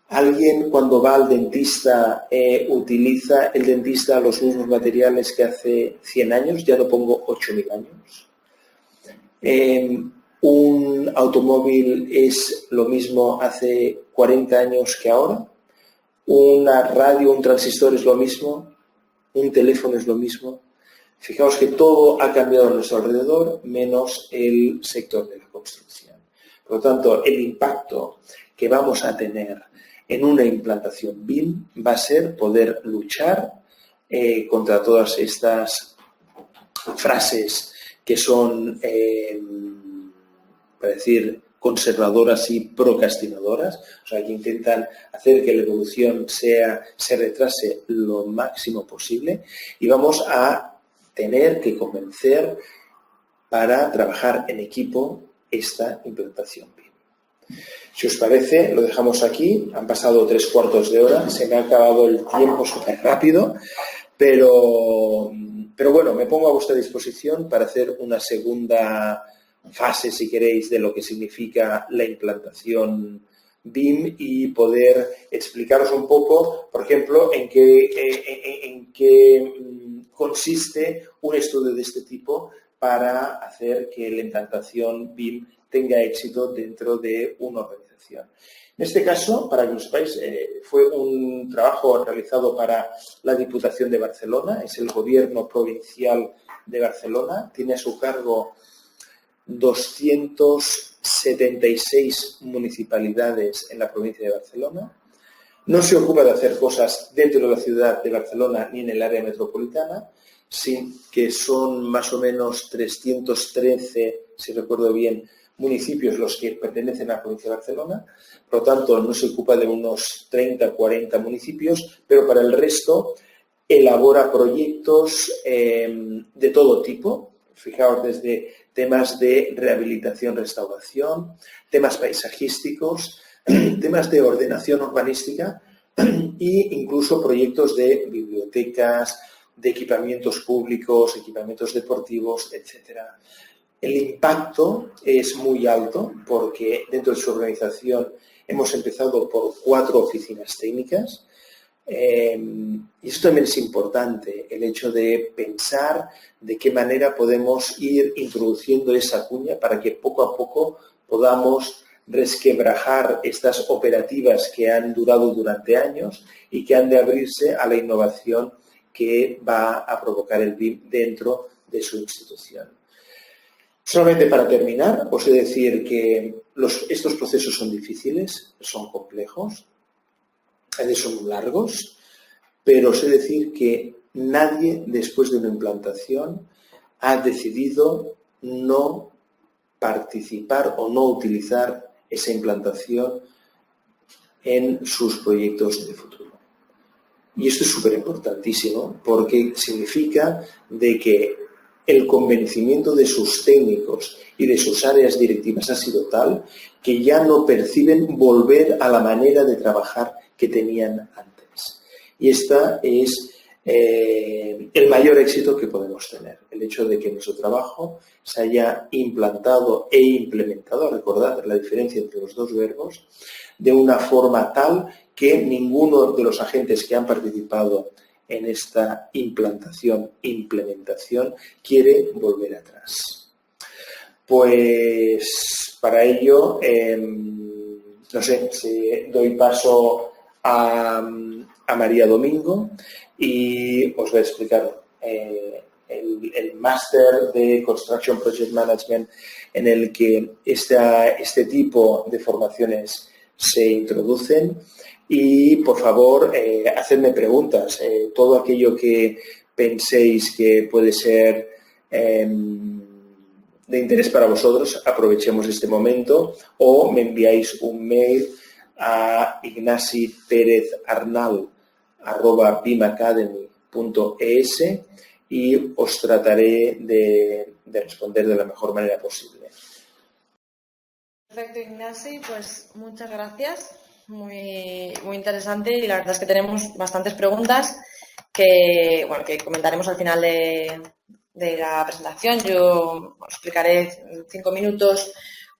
Alguien cuando va al dentista utiliza el dentista los mismos materiales que hace 100 años, ya lo pongo 8.000 años. Un automóvil es lo mismo hace 40 años que ahora. Una radio, un transistor es lo mismo. Un teléfono es lo mismo. Fijaos que todo ha cambiado a nuestro alrededor, menos el sector de la construcción. Por lo tanto, el impacto que vamos a tener en una implantación BIM va a ser poder luchar contra todas estas frases que son, para decir, conservadoras y procrastinadoras, o sea, que intentan hacer que la evolución se retrase lo máximo posible y vamos a tener que convencer para trabajar en equipo esta implantación BIM. Si os parece, lo dejamos aquí. Han pasado 3/4 de hora. Se me ha acabado el tiempo súper rápido, pero bueno, me pongo a vuestra disposición para hacer una segunda fase, si queréis, de lo que significa la implantación BIM y poder explicaros un poco, por ejemplo, en qué consiste un estudio de este tipo para hacer que la implantación BIM tenga éxito dentro de una organización. En este caso, para que lo sepáis, fue un trabajo realizado para la Diputación de Barcelona, es el Gobierno Provincial de Barcelona, tiene a su cargo 276 municipalidades en la provincia de Barcelona. No se ocupa de hacer cosas dentro de la ciudad de Barcelona ni en el área metropolitana, sí que son más o menos 313, si recuerdo bien, municipios los que pertenecen a la provincia de Barcelona. Por lo tanto, no se ocupa de unos 30, 40 municipios, pero para el resto elabora proyectos de todo tipo. Fijaos, desde temas de rehabilitación, restauración, temas paisajísticos, temas de ordenación urbanística e incluso proyectos de bibliotecas, de equipamientos públicos, equipamientos deportivos, etc. El impacto es muy alto porque dentro de su organización hemos empezado por 4 oficinas técnicas. Y esto también es importante, el hecho de pensar de qué manera podemos ir introduciendo esa cuña para que poco a poco podamos resquebrajar estas operativas que han durado durante años y que han de abrirse a la innovación que va a provocar el BIM dentro de su institución. Solamente para terminar, os he de decir que estos procesos son difíciles, son complejos, a veces son largos, pero os he de decir que nadie después de una implantación ha decidido no participar o no utilizar esa implantación en sus proyectos de futuro. Y esto es súper importantísimo porque significa de que el convencimiento de sus técnicos y de sus áreas directivas ha sido tal que ya no perciben volver a la manera de trabajar que tenían antes. Y esta es el mayor éxito que podemos tener, el hecho de que nuestro trabajo se haya implantado e implementado, recordad la diferencia entre los dos verbos, de una forma tal que ninguno de los agentes que han participado en esta implementación quiere volver atrás. Pues para ello, no sé, si doy paso a María Domingo y os voy a explicar el máster de Construction Project Management en el que este tipo de formaciones se introducen. Y, por favor, hacedme preguntas. Todo aquello que penséis que puede ser de interés para vosotros, aprovechemos este momento o me enviáis un mail a ignacipérezarnal@bimacademy.es y os trataré de responder de la mejor manera posible. Perfecto, Ignasi, pues muchas gracias. Muy interesante y la verdad es que tenemos bastantes preguntas que comentaremos al final de la presentación. Yo os explicaré en 5 minutos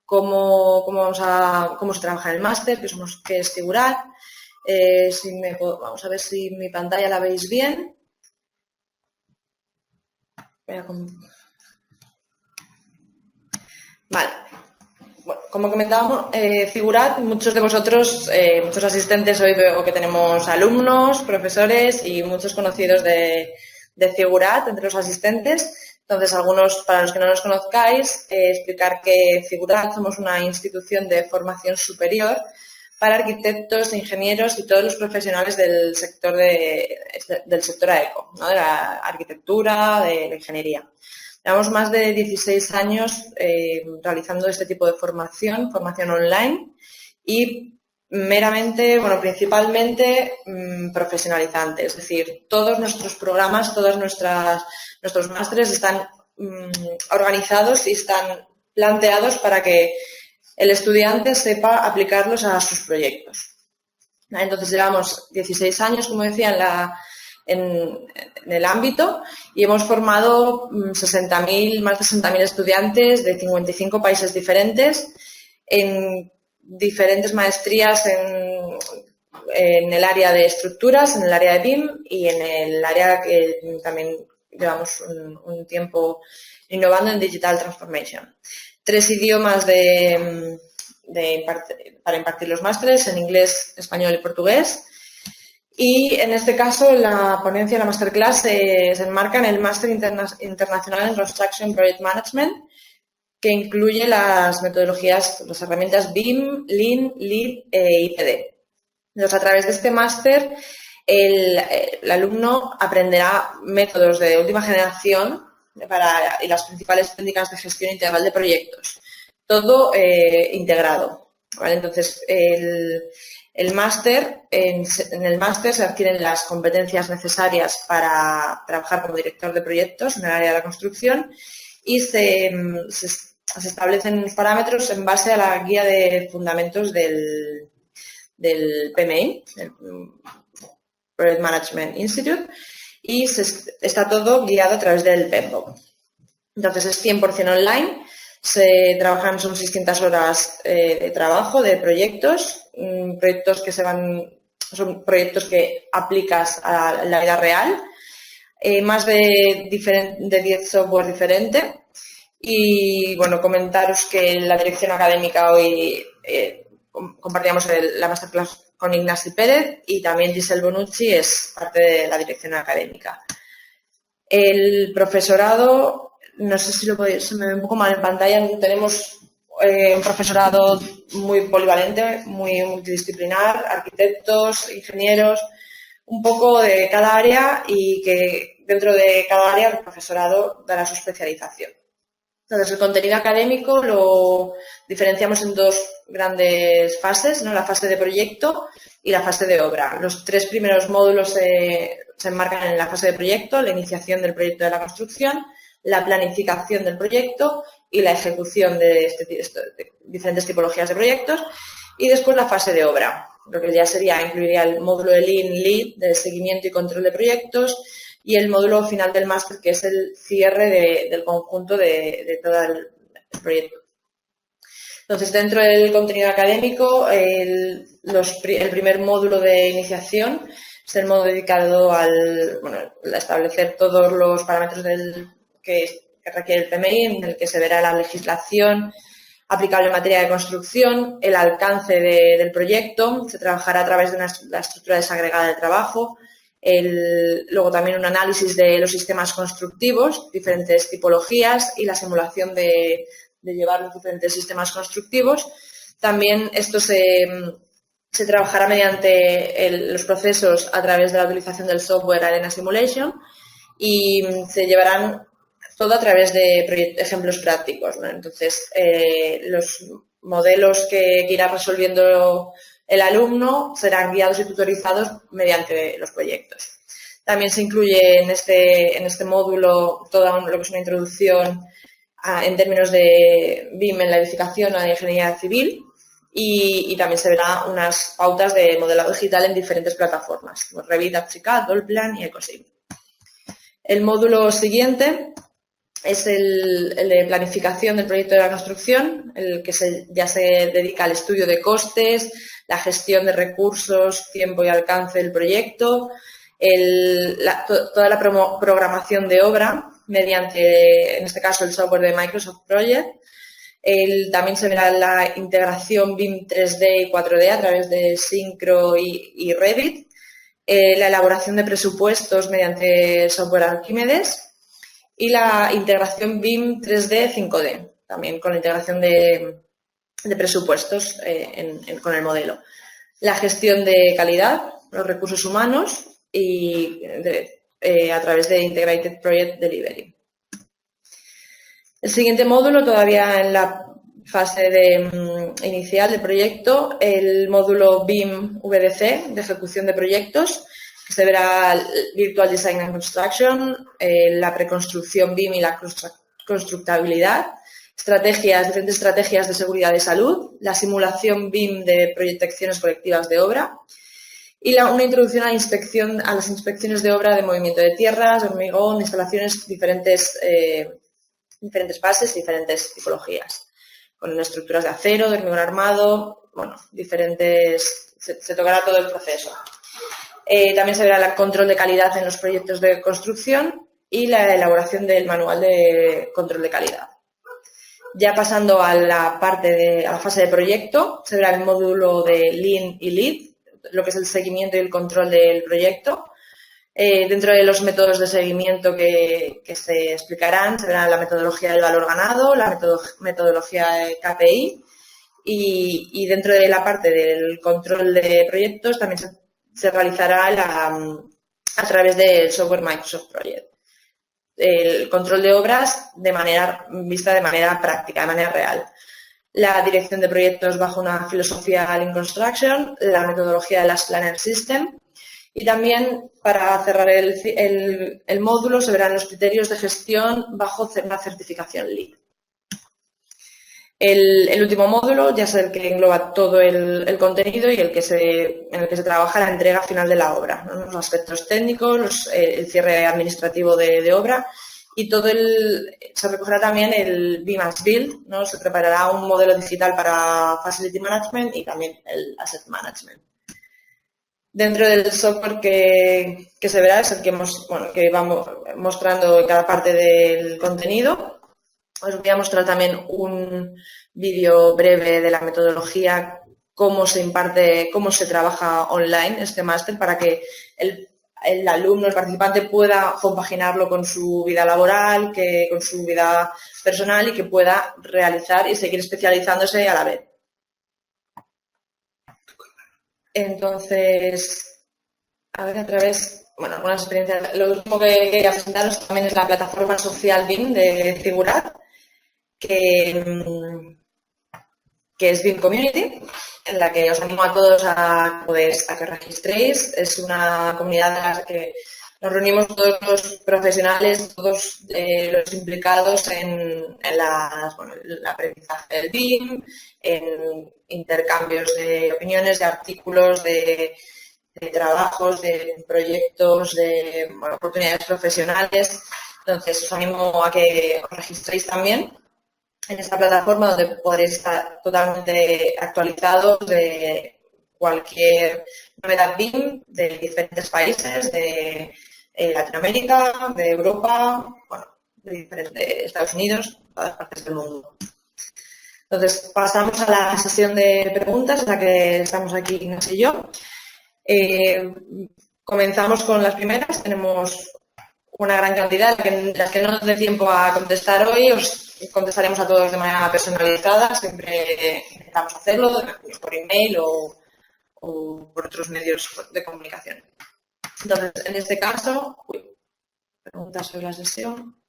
cómo se trabaja en el máster, qué es Figurat. Vamos a ver si mi pantalla la veis bien. Vale. Bueno, como comentábamos, Figurat, muchos de vosotros, muchos asistentes hoy veo que tenemos alumnos, profesores y muchos conocidos de Figurat entre los asistentes. Entonces, para los que no nos conozcáis, explicar que Figurat somos una institución de formación superior para arquitectos, ingenieros y todos los profesionales del sector AECO, ¿no? De la arquitectura, de la ingeniería. Llevamos más de 16 años realizando este tipo de formación online y principalmente profesionalizante. Es decir, todos nuestros programas, nuestros másteres están organizados y están planteados para que el estudiante sepa aplicarlos a sus proyectos. Entonces, llevamos 16 años, como decía, en el ámbito y hemos formado más de 60.000 estudiantes de 55 países diferentes en diferentes maestrías en el área de estructuras, en el área de BIM y en el área que también llevamos un tiempo innovando en Digital Transformation. 3 idiomas para impartir los másteres, en inglés, español y portugués. Y en este caso la ponencia, la masterclass, se enmarca en el Máster Internacional en Construction Project Management, que incluye las metodologías, las herramientas BIM, Lean, LEED e IPD. Entonces, a través de este máster, el alumno aprenderá métodos de última generación y las principales técnicas de gestión integral de proyectos. Todo integrado, ¿vale? Entonces, en el máster se adquieren las competencias necesarias para trabajar como director de proyectos en el área de la construcción y se establecen unos parámetros en base a la guía de fundamentos del PMI, el Project Management Institute, y está todo guiado a través del PMBOK. Entonces es 100% online, son 600 horas de trabajo de proyectos, son proyectos que aplicas a la vida real, más de 10 software diferentes. Y bueno, comentaros que en la dirección académica hoy compartíamos la masterclass con Ignasi Pérez y también Giselle Bonucci es parte de la dirección académica. El profesorado, no sé si se me ve un poco mal en pantalla, tenemos un profesorado muy polivalente, muy multidisciplinar, arquitectos, ingenieros, un poco de cada área y que dentro de cada área el profesorado dará su especialización. Entonces, el contenido académico lo diferenciamos en dos grandes fases, ¿no? La fase de proyecto y la fase de obra. Los 3 primeros módulos se enmarcan en la fase de proyecto, la iniciación del proyecto de la construcción, la planificación del proyecto y la ejecución de diferentes tipologías de proyectos. Y después la fase de obra, lo que ya incluiría el módulo de Lean Lead, de seguimiento y control de proyectos, y el módulo final del máster, que es el cierre del conjunto de todo el proyecto. Entonces, dentro del contenido académico, el primer módulo de iniciación es el módulo dedicado a establecer todos los parámetros que requiere el PMI, en el que se verá la legislación aplicable en materia de construcción, el alcance del proyecto, se trabajará a través de la estructura desagregada de trabajo, luego también un análisis de los sistemas constructivos, diferentes tipologías y la simulación de llevar los diferentes sistemas constructivos. También esto se trabajará mediante los procesos a través de la utilización del software Arena Simulation y se llevarán todo a través de ejemplos prácticos, ¿no? Entonces, los modelos que irá resolviendo el alumno serán guiados y tutorizados mediante los proyectos. También se incluye en este módulo toda lo que es una introducción en términos de BIM en la edificación o la ingeniería civil y también se verán unas pautas de modelado digital en diferentes plataformas, como Revit, ArchiCAD, Allplan y EcoSim. El módulo siguiente es el de planificación del proyecto de la construcción, el que ya se dedica al estudio de costes, la gestión de recursos, tiempo y alcance del proyecto, toda la programación de obra mediante, en este caso, el software de Microsoft Project. También se verá la integración BIM 3D y 4D a través de Syncro y Revit, la elaboración de presupuestos mediante el software Archimedes y la integración BIM 3D 5D, también con la integración de presupuestos con el modelo. La gestión de calidad, los recursos humanos y a través de Integrated Project Delivery. El siguiente módulo, todavía en la fase inicial del proyecto, el módulo BIM VDC de ejecución de proyectos, que se verá Virtual Design and Construction, la preconstrucción BIM y la constructabilidad, diferentes estrategias de seguridad y salud, la simulación BIM de protecciones colectivas de obra y una introducción a las inspecciones de obra de movimiento de tierras, hormigón, instalaciones, diferentes fases, diferentes tipologías, con estructuras de acero, de hormigón armado, se tocará todo el proceso. También se verá el control de calidad en los proyectos de construcción y la elaboración del manual de control de calidad. Ya pasando a la fase de proyecto, se verá el módulo de Lean y Lead, lo que es el seguimiento y el control del proyecto. Dentro de los métodos de seguimiento que se explicarán, se verá la metodología del valor ganado, la metodología de KPI y dentro de la parte del control de proyectos también se realizará a través del software Microsoft Project. El control de obras vista de manera práctica, de manera real. La dirección de proyectos bajo una filosofía Lean Construction, la metodología de las Planner System y también, para cerrar el módulo, se verán los criterios de gestión bajo una certificación Lean. El último módulo ya es el que engloba todo el contenido y en el que se trabaja la entrega final de la obra, ¿no? Los aspectos técnicos, el cierre administrativo de obra y se recogerá también el BIM as Build, ¿no? Se preparará un modelo digital para Facility Management y también el Asset Management. Dentro del software que se verá es el que vamos mostrando en cada parte del contenido. Os voy a mostrar también un vídeo breve de la metodología, cómo se imparte, cómo se trabaja online este máster para que el alumno, el participante, pueda compaginarlo con su vida laboral, con su vida personal y que pueda realizar y seguir especializándose a la vez. Entonces, a ver, algunas experiencias. Lo último que quería presentaros también es la plataforma social BIM de Figurat, que es BIM Community, en la que os animo a todos a que registréis. Es una comunidad en la que nos reunimos todos los profesionales, todos los implicados en el aprendizaje del BIM, en intercambios de opiniones, de artículos, de trabajos, de proyectos, de oportunidades profesionales. Entonces, os animo a que os registréis también en esta plataforma, donde podréis estar totalmente actualizados de cualquier novedad BIM de diferentes países, de Latinoamérica, de Europa, de Estados Unidos, todas partes del mundo. Entonces, pasamos a la sesión de preguntas, en la que estamos aquí Ignacio y yo. Comenzamos con las primeras. Tenemos una gran cantidad, las que no nos dé tiempo a contestar hoy, os contestaremos a todos de manera personalizada, siempre intentamos hacerlo por email o por otros medios de comunicación. Entonces, en este caso, preguntas sobre la sesión.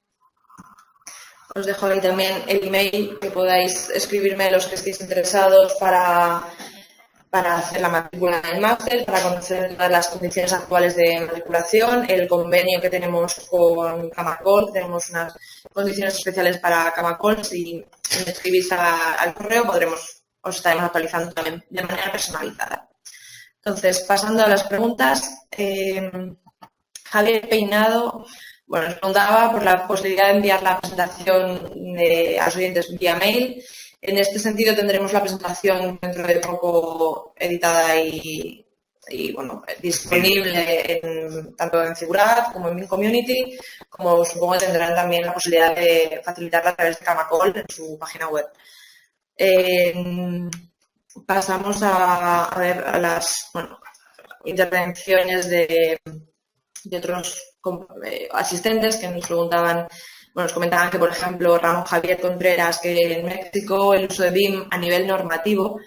Os dejo ahí también el email, que podáis escribirme los que estéis interesados para hacer la matrícula del máster, para conocer todas las condiciones actuales de matriculación, el convenio que tenemos con Camacol. Tenemos unas condiciones especiales para Camacol. Si me escribís al correo, os estaremos actualizando también de manera personalizada. Entonces, pasando a las preguntas, Javier Peinado nos preguntaba por la posibilidad de enviar la presentación a los oyentes vía mail. En este sentido, tendremos la presentación dentro de poco editada y disponible tanto en Figurat como en BIM Community, como supongo que tendrán también la posibilidad de facilitarla a través de Camacol en su página web. Pasamos a ver a las intervenciones de otros asistentes que nos preguntaban. Nos comentaban que, por ejemplo, Ramón Javier Contreras, que en México el uso de BIM a nivel normativo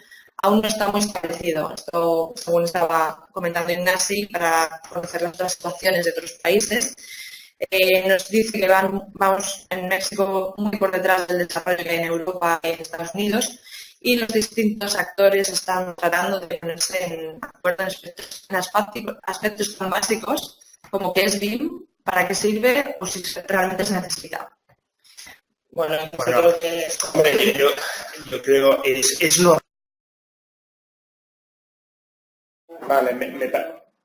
aún no está muy establecido. Esto, según estaba comentando Ignasi, para conocer las otras situaciones de otros países. Nos dice que vamos en México muy por detrás del desarrollo que hay en Europa y en Estados Unidos, y los distintos actores están tratando de ponerse en acuerdo en aspectos tan básicos como qué es BIM, para qué sirve o si realmente se necesita. Creo que es... Yo creo es normal. Vale,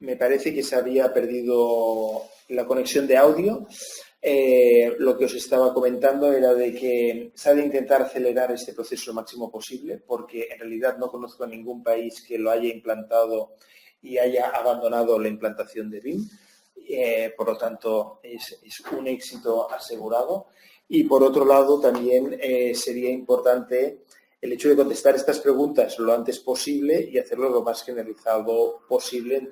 me parece que se había perdido la conexión de audio. Lo que os estaba comentando era de que se ha de intentar acelerar este proceso lo máximo posible, porque en realidad no conozco a ningún país que lo haya implantado y haya abandonado la implantación de BIM. Por lo tanto, es un éxito asegurado. Y por otro lado, también sería importante el hecho de contestar estas preguntas lo antes posible y hacerlo lo más generalizado posible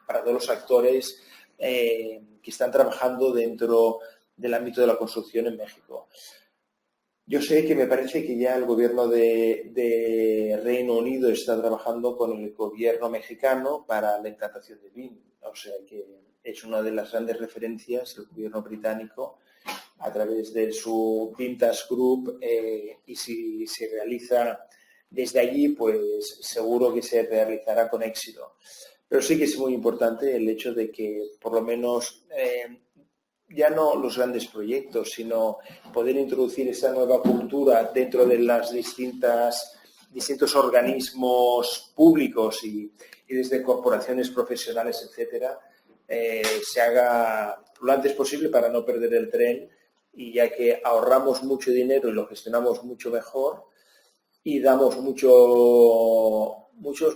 para todos los actores que están trabajando dentro del ámbito de la construcción en México. Yo sé que me parece que ya el gobierno de Reino Unido está trabajando con el gobierno mexicano para la implantación de BIM. O sea que es una de las grandes referencias del gobierno británico a través de su BIM Task Group, y si se realiza desde allí, pues seguro que se realizará con éxito. Pero sí que es muy importante el hecho de que por lo menos ya no los grandes proyectos, sino poder introducir esa nueva cultura dentro de las distintos organismos públicos y desde corporaciones profesionales, etcétera, se haga lo antes posible para no perder el tren, y ya que ahorramos mucho dinero y lo gestionamos mucho mejor y damos muchos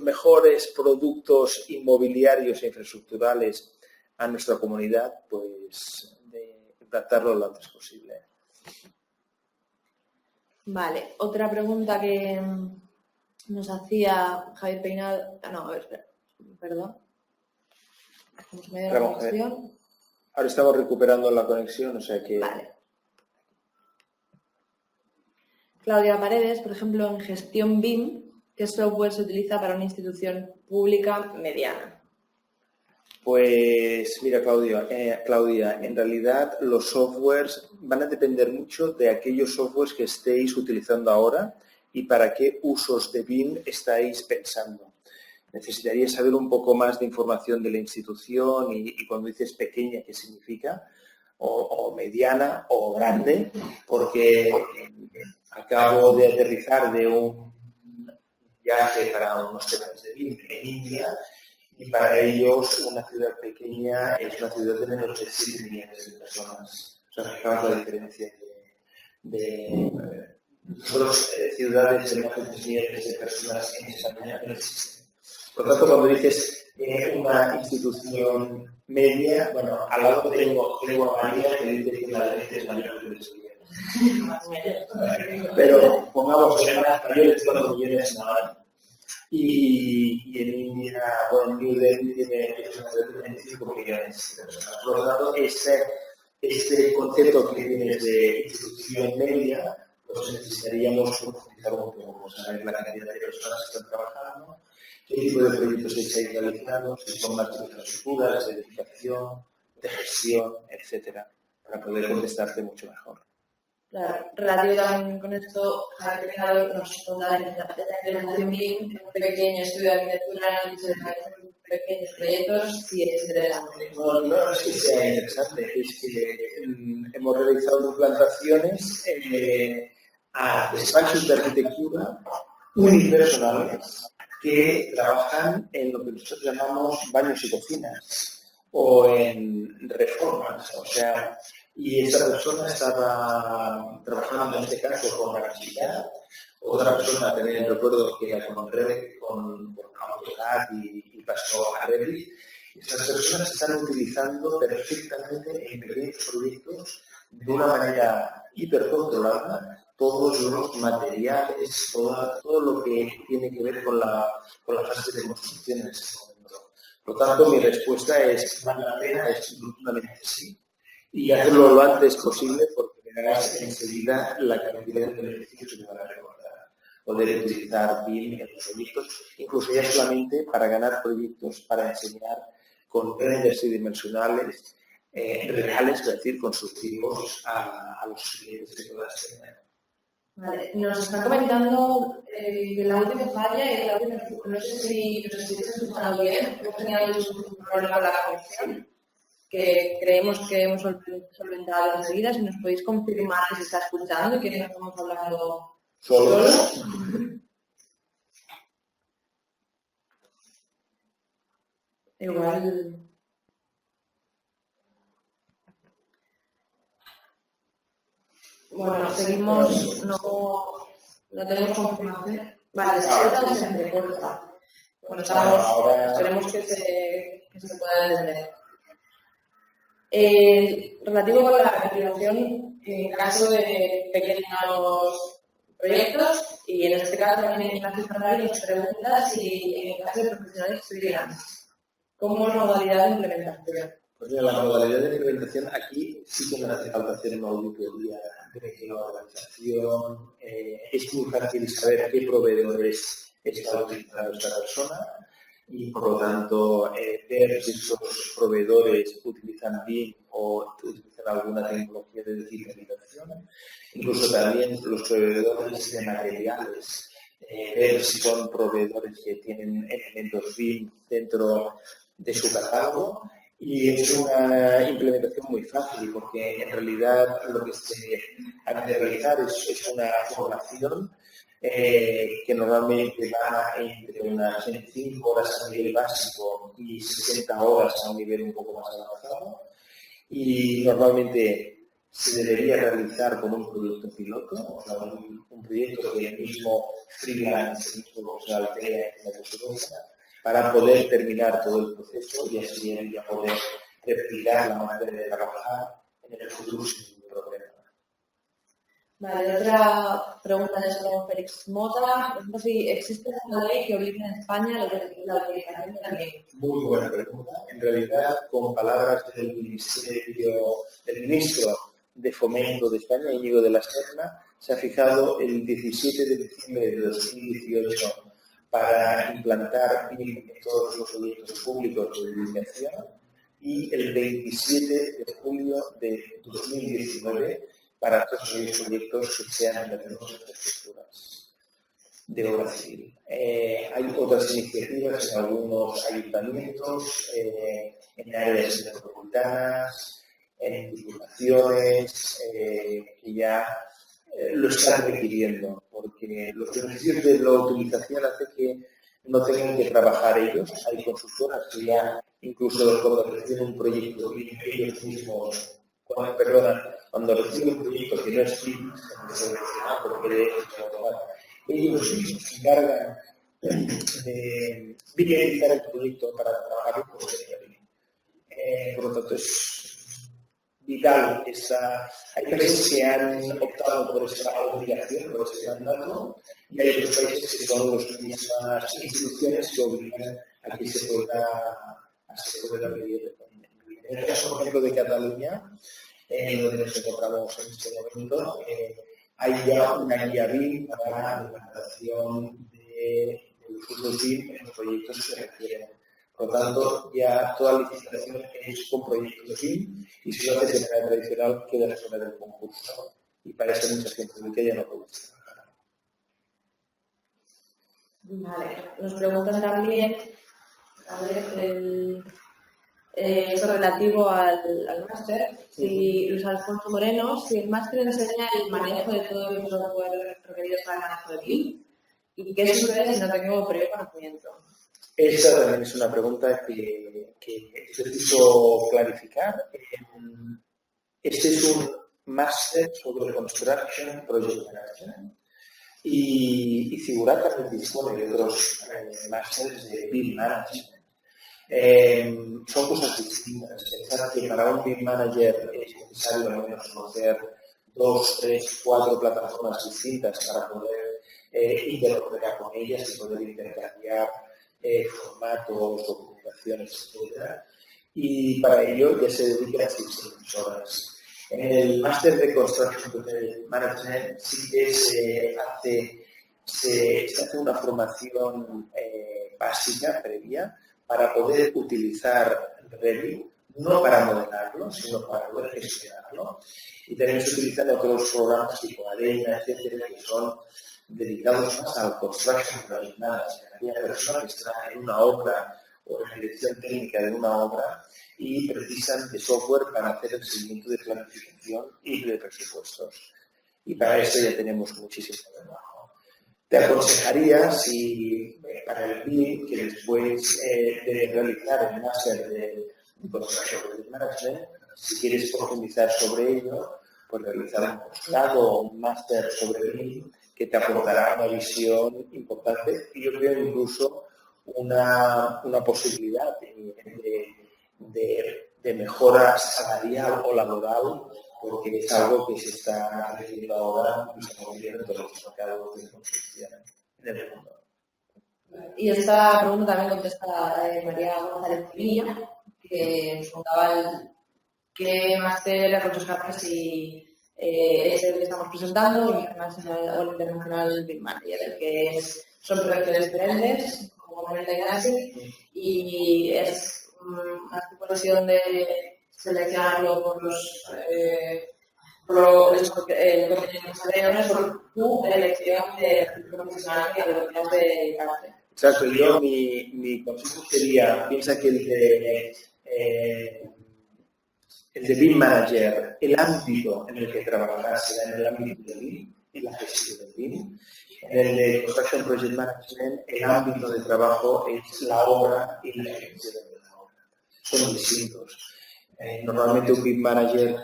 mejores productos inmobiliarios e infraestructurales a nuestra comunidad, pues de implantarlo lo antes posible. Vale, otra pregunta que nos hacía Javier Peinado. No, a ver, espera, perdón. Estamos medio de la conexión. Ahora estamos recuperando la conexión, o sea que... Vale. Claudia Paredes, por ejemplo, en gestión BIM, ¿qué software se utiliza para una institución pública mediana? Pues mira, Claudia, en realidad los softwares van a depender mucho de aquellos softwares que estéis utilizando ahora y para qué usos de BIM estáis pensando. Necesitaría saber un poco más de información de la institución y cuando dices pequeña, ¿qué significa? O mediana o grande, porque acabo de aterrizar de un viaje para unos temas de BIM en India, y para ellos una ciudad pequeña es una ciudad de menos de 7 millones de personas. O sea, fijaos la diferencia de nosotros, ciudades de más de 3 millones de personas en España no existen. Por lo tanto, cuando dices una institución media, bueno, al lado tengo a María que dice que Madrid es mayor que 3 millones. Pero pongamos que mayores de 4 millones ahora. Y en India, bueno, New Delhi tiene 25 millones de personas. Por lo tanto, este concepto que tienes de institución media, pues necesitaríamos profundizar un poco, saber la cantidad de personas que están trabajando, qué tipo de proyectos estáis realizando, si son más de infraestructuras, de edificación, de gestión, etcétera, para poder contestarte mucho mejor. Claro, relativo también con esto, Javier Peinado nos pregunta en la implementación BIM, un pequeño estudio de arquitectura, análisis de pequeños proyectos, si es interesante. No es que sea interesante, es que hemos realizado implantaciones a despachos de arquitectura unipersonales que trabajan en lo que nosotros llamamos baños y cocinas o en reformas, o sea, y esa persona estaba trabajando en este caso con Archicad, otra persona también recuerdo que era con AutoCAD y pasó a Revit. Estas personas están utilizando perfectamente en pequeños proyectos de una manera hipercontrolada todos los materiales, todo lo que tiene que ver con la fase de construcción en ese momento. Por lo tanto, mi respuesta es, ¿vale la pena? Es rotundamente sí. Y hacerlo lo antes posible porque verás enseguida la cantidad de beneficios que van a recordar. Poder utilizar BIM en los proyectos, incluso ya solamente para ganar proyectos, para enseñar con renders tridimensionales reales, es decir, constructivos a los clientes que puedas tener. Vale, nos están comentando que la última falla y la última, no sé si nos estáis escuchando bien, hemos tenido un problema con la conexión, que creemos que hemos solventado enseguida. Si nos podéis confirmar que se está escuchando y que no estamos hablando solos. Igual. Bueno, seguimos, no tenemos confirmación. Vale, se corta o se entrecorta. Bueno, esperemos que se pueda entender. Relativo con la confirmación, en caso de pequeños proyectos, y en este caso también Ignacio Ferrari nos pregunta si en caso de profesionales freelance, ¿cómo es la modalidad de implementación? Pues mira, la modalidad de implementación aquí sí que me hace falta hacer una auditoría de la organización. Es muy fácil saber qué proveedores está utilizando esta persona y, por lo tanto, ver si estos proveedores utilizan BIM o utilizan alguna tecnología de digitalización. Incluso también los proveedores de materiales, ver si son proveedores que tienen elementos BIM dentro de su catálogo. Y es una implementación muy fácil porque en realidad lo que se ha de realizar es una formación que normalmente va entre unas 25 horas a nivel básico y 60 horas a un nivel un poco más avanzado. Y normalmente se debería realizar con un proyecto piloto, o sea, un proyecto que el mismo freelance, el mismo se altea en la consultoría, para poder terminar todo el proceso y así ya poder replicar la manera de trabajar en el futuro sin ningún problema. Vale, otra pregunta de esto, Félix Mota. No sé si existe una ley que obligue en España la utilización de la ley. Muy buena pregunta. En realidad, con palabras del ministro de Fomento de España, Íñigo de la Serna, se ha fijado el 17 de diciembre de 2018 para implantar BIM en todos los proyectos públicos de edificación y el 27 de julio de 2019 para todos los proyectos que sean de las infraestructuras de obra civil. Hay otras iniciativas en algunos ayuntamientos, en áreas metropolitanas, en diputaciones, que ya lo están requiriendo, porque los beneficios de la utilización hacen que no tengan que trabajar ellos. Hay consultoras que ya, incluso cuando reciben un proyecto, ellos mismos, cuando reciben un proyecto que no es BIM, porque ellos mismos se encargan de viralizar el proyecto para trabajar con BIM. Por lo tanto, es vital. Hay países que han optado por esta obligación, por este mandato, y hay otros países que son las mismas instituciones que obligan a que se pueda vivir. En el caso, por ejemplo, de Cataluña, donde nos encontramos en este momento, hay ya una guía BIM para la implantación de los usos BIM en los proyectos que se requieren. Por lo tanto, ya toda la licitación es con proyectos BIM y si lo haces de manera tradicional queda fuera del concurso. Y para esa administración pública ya no puede trabajar. Vale, nos preguntan también, a ver, eso relativo al máster, si Luis Alfonso Moreno, si el máster enseña el manejo de todos los software requeridos para el manejo de BIM y qué sucede si no tengo previo conocimiento. Esa también es una pregunta que es preciso clarificar. Este es un máster sobre Construction Project Management y Figura también dispone de otros másteres de BIM Management. Son cosas distintas. Pensar que para un BIM Manager es necesario al menos conocer 2, 3, 4 plataformas distintas para poder interoperar con ellas y poder intercambiar formatos, documentaciones, etc. Y para ello ya se dedica a 600 horas. En el máster de Construction Management sí que se hace una formación básica, previa, para poder utilizar Revit, no para modelarlo, sino para poder gestionarlo. Y también se utilizan otros programas tipo Arena, etcétera, que son dedicados más al construction project management. Aquella persona que está en una obra o en la dirección técnica de una obra y precisan de software para hacer el seguimiento de planificación y de presupuestos. Y para eso ya tenemos muchísimo trabajo. Te aconsejaría, si para el BIM, que después de realizar el máster de Construction Project Management, si quieres profundizar sobre ello, pues realizar un postgrado o un máster sobre BIM que te aportará una visión importante y yo creo incluso una posibilidad de mejora salarial o laboral, porque es algo que se está haciendo ahora y se convierte en todos los mercados de construcción en el mundo. Y esta pregunta también contesta María González Villa, que que nos contaba qué máster aconsejar si es el que estamos presentando, el Internacional BIM Manager, que son proyectos diferentes, como comenta Ignacio, y es una cuestión de seleccionarlo por los contenidos por tu elección de profesional que lo quieras dedicarte. Exacto, yo mi consejo sería, piensa que el de BIM Manager, el ámbito en el que trabajarás será en el ámbito del BIM, en la gestión del BIM. En el de Construction Project Management, el ámbito de trabajo es la obra y la ejecución de la obra. Son distintos. Normalmente un BIM Manager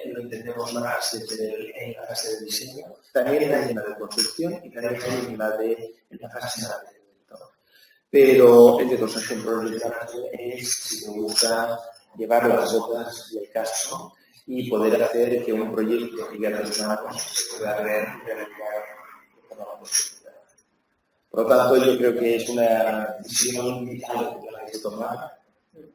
lo entendemos más en la fase de diseño, también en la de construcción y también en la fase de mantenimiento. Pero el de Construction Project Management es, si te gusta, llevar las botas y el casco y poder hacer que un proyecto que ya tus manos se pueda realizar de forma positiva. Por lo tanto, yo creo que es una decisión vital que hay que tomar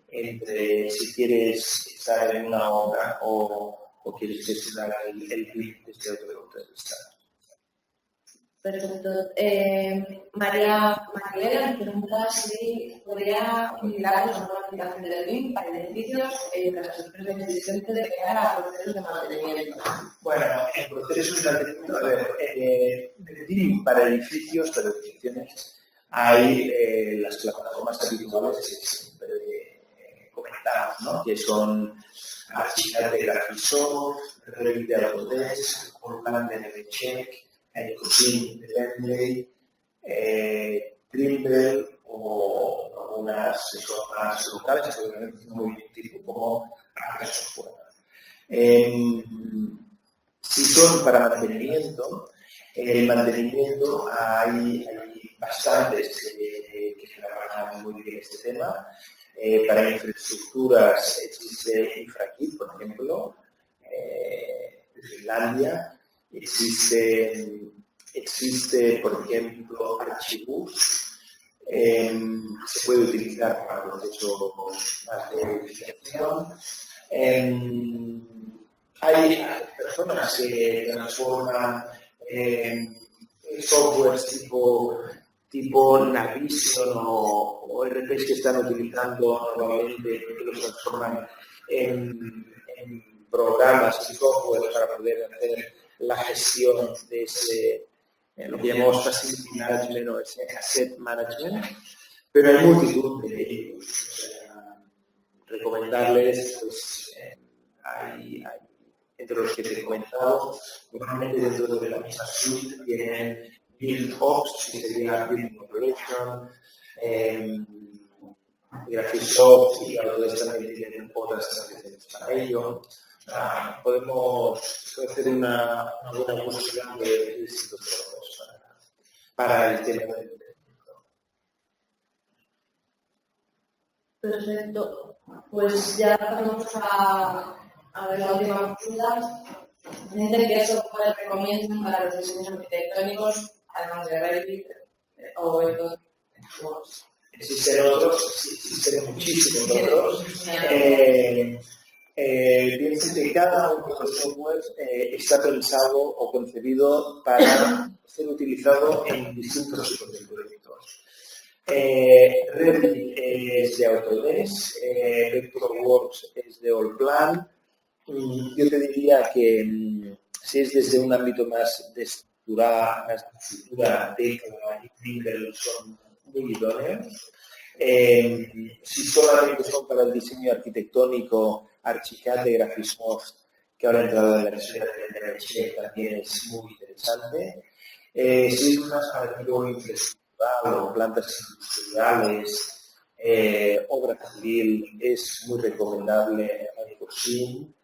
entre si quieres estar en una obra o quieres gestionar el BIM desde otro punto de vista. Perfecto. María nos pregunta si podría utilizarnos una aplicación del BIM para edificios en las empresas existentes de cara a procesos de mantenimiento. Bueno, en procesos de mantenimiento, a ver, el BIM para edificios, para edificaciones, hay las plataformas habituales que siempre comentamos, ¿no? Que son Archicad de Graphisoft, Revit de Autodesk, Allplan de NVCheck, Ecosyn de Bentley, Trimble o algunas más locales, seguramente muy tipo como Arca Software. Si son para mantenimiento, en el mantenimiento hay bastantes que trabajan muy bien este tema. Para infraestructuras existe InfraKit, por ejemplo, de Finlandia. Existe, por ejemplo, Archibus. Se puede utilizar para procesos más de verificación. Hay personas que transforman softwares tipo Navision o ERPs que están utilizando normalmente, que los transforman en programas y software para poder hacer la gestión de ese, lo que llamamos Facility Management o ese Asset Management, pero hay multitud de ellos. Recomendarles, pues, hay entre los que te he comentado, normalmente dentro de la misma suite tienen BuildOps, que sería Building Operation, Graphisoft y Autodesk también tienen otras aplicaciones para ello. Podemos hacer una buena posición de distintos trabajos para el tema del entrenamiento. Perfecto. Pues ya pasamos a ver la última consulta. Dicen que eso puede recomiendan para los diseños arquitectónicos, además de Revit o otros. Existen muchísimos otros. Piensen que cada uno de los softwares está pensado o concebido para ser utilizado en distintos tipos de proyectos. Revit es de Autodesk, Vectorworks es de Allplan. Yo te diría que si es desde un ámbito más de estructura, Tekla y Trimble son muy idóneos. Si solamente son para el diseño arquitectónico, Archicad de Graphisoft, que ahora ha entrado en la versión de NVCheck, también es muy interesante. Si es más para el tipo infraestructural o plantas industriales, obra civil, es muy recomendable Ecosyn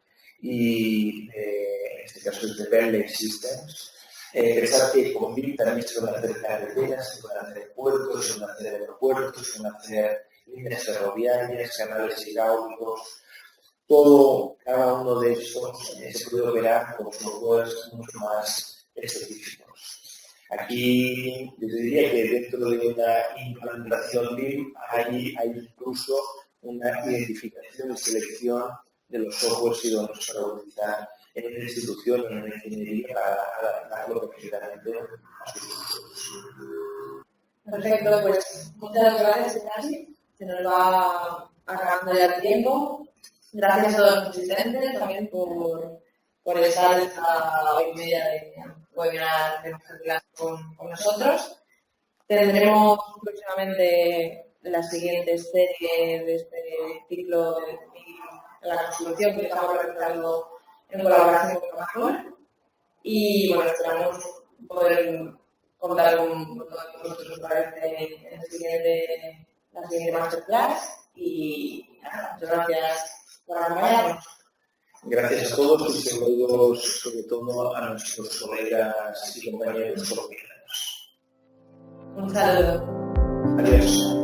y en este caso es de Bentley Systems. Pensar que con BIM también se van a hacer carreteras, se van a hacer puertos, se van a hacer aeropuertos, se van a hacer líneas ferroviarias, canales hidráulicos. Todo, cada uno de esos se puede operar con softwares mucho más específicos. Aquí yo diría que dentro de una implantación BIM hay incluso una identificación y selección de los softwares idóneos para utilizar en una institución o en una ingeniería para adaptarlo perfectamente a sus usos. Perfecto, pues muchas gracias, Ignacio. Se nos va acabando ya el tiempo. Gracias a todos los asistentes también por estar esta hora y media de webinar de masterclass con nosotros. Tendremos próximamente la siguiente serie de este ciclo de la construcción que estamos realizando en colaboración con Amazon. Y bueno, esperamos poder contar con todos vosotros para la siguiente masterclass. Y nada, muchas gracias por acompañarnos. Gracias a todos y saludos sobre todo a nuestros colegas y compañeros colombianos. Un saludo. Adiós.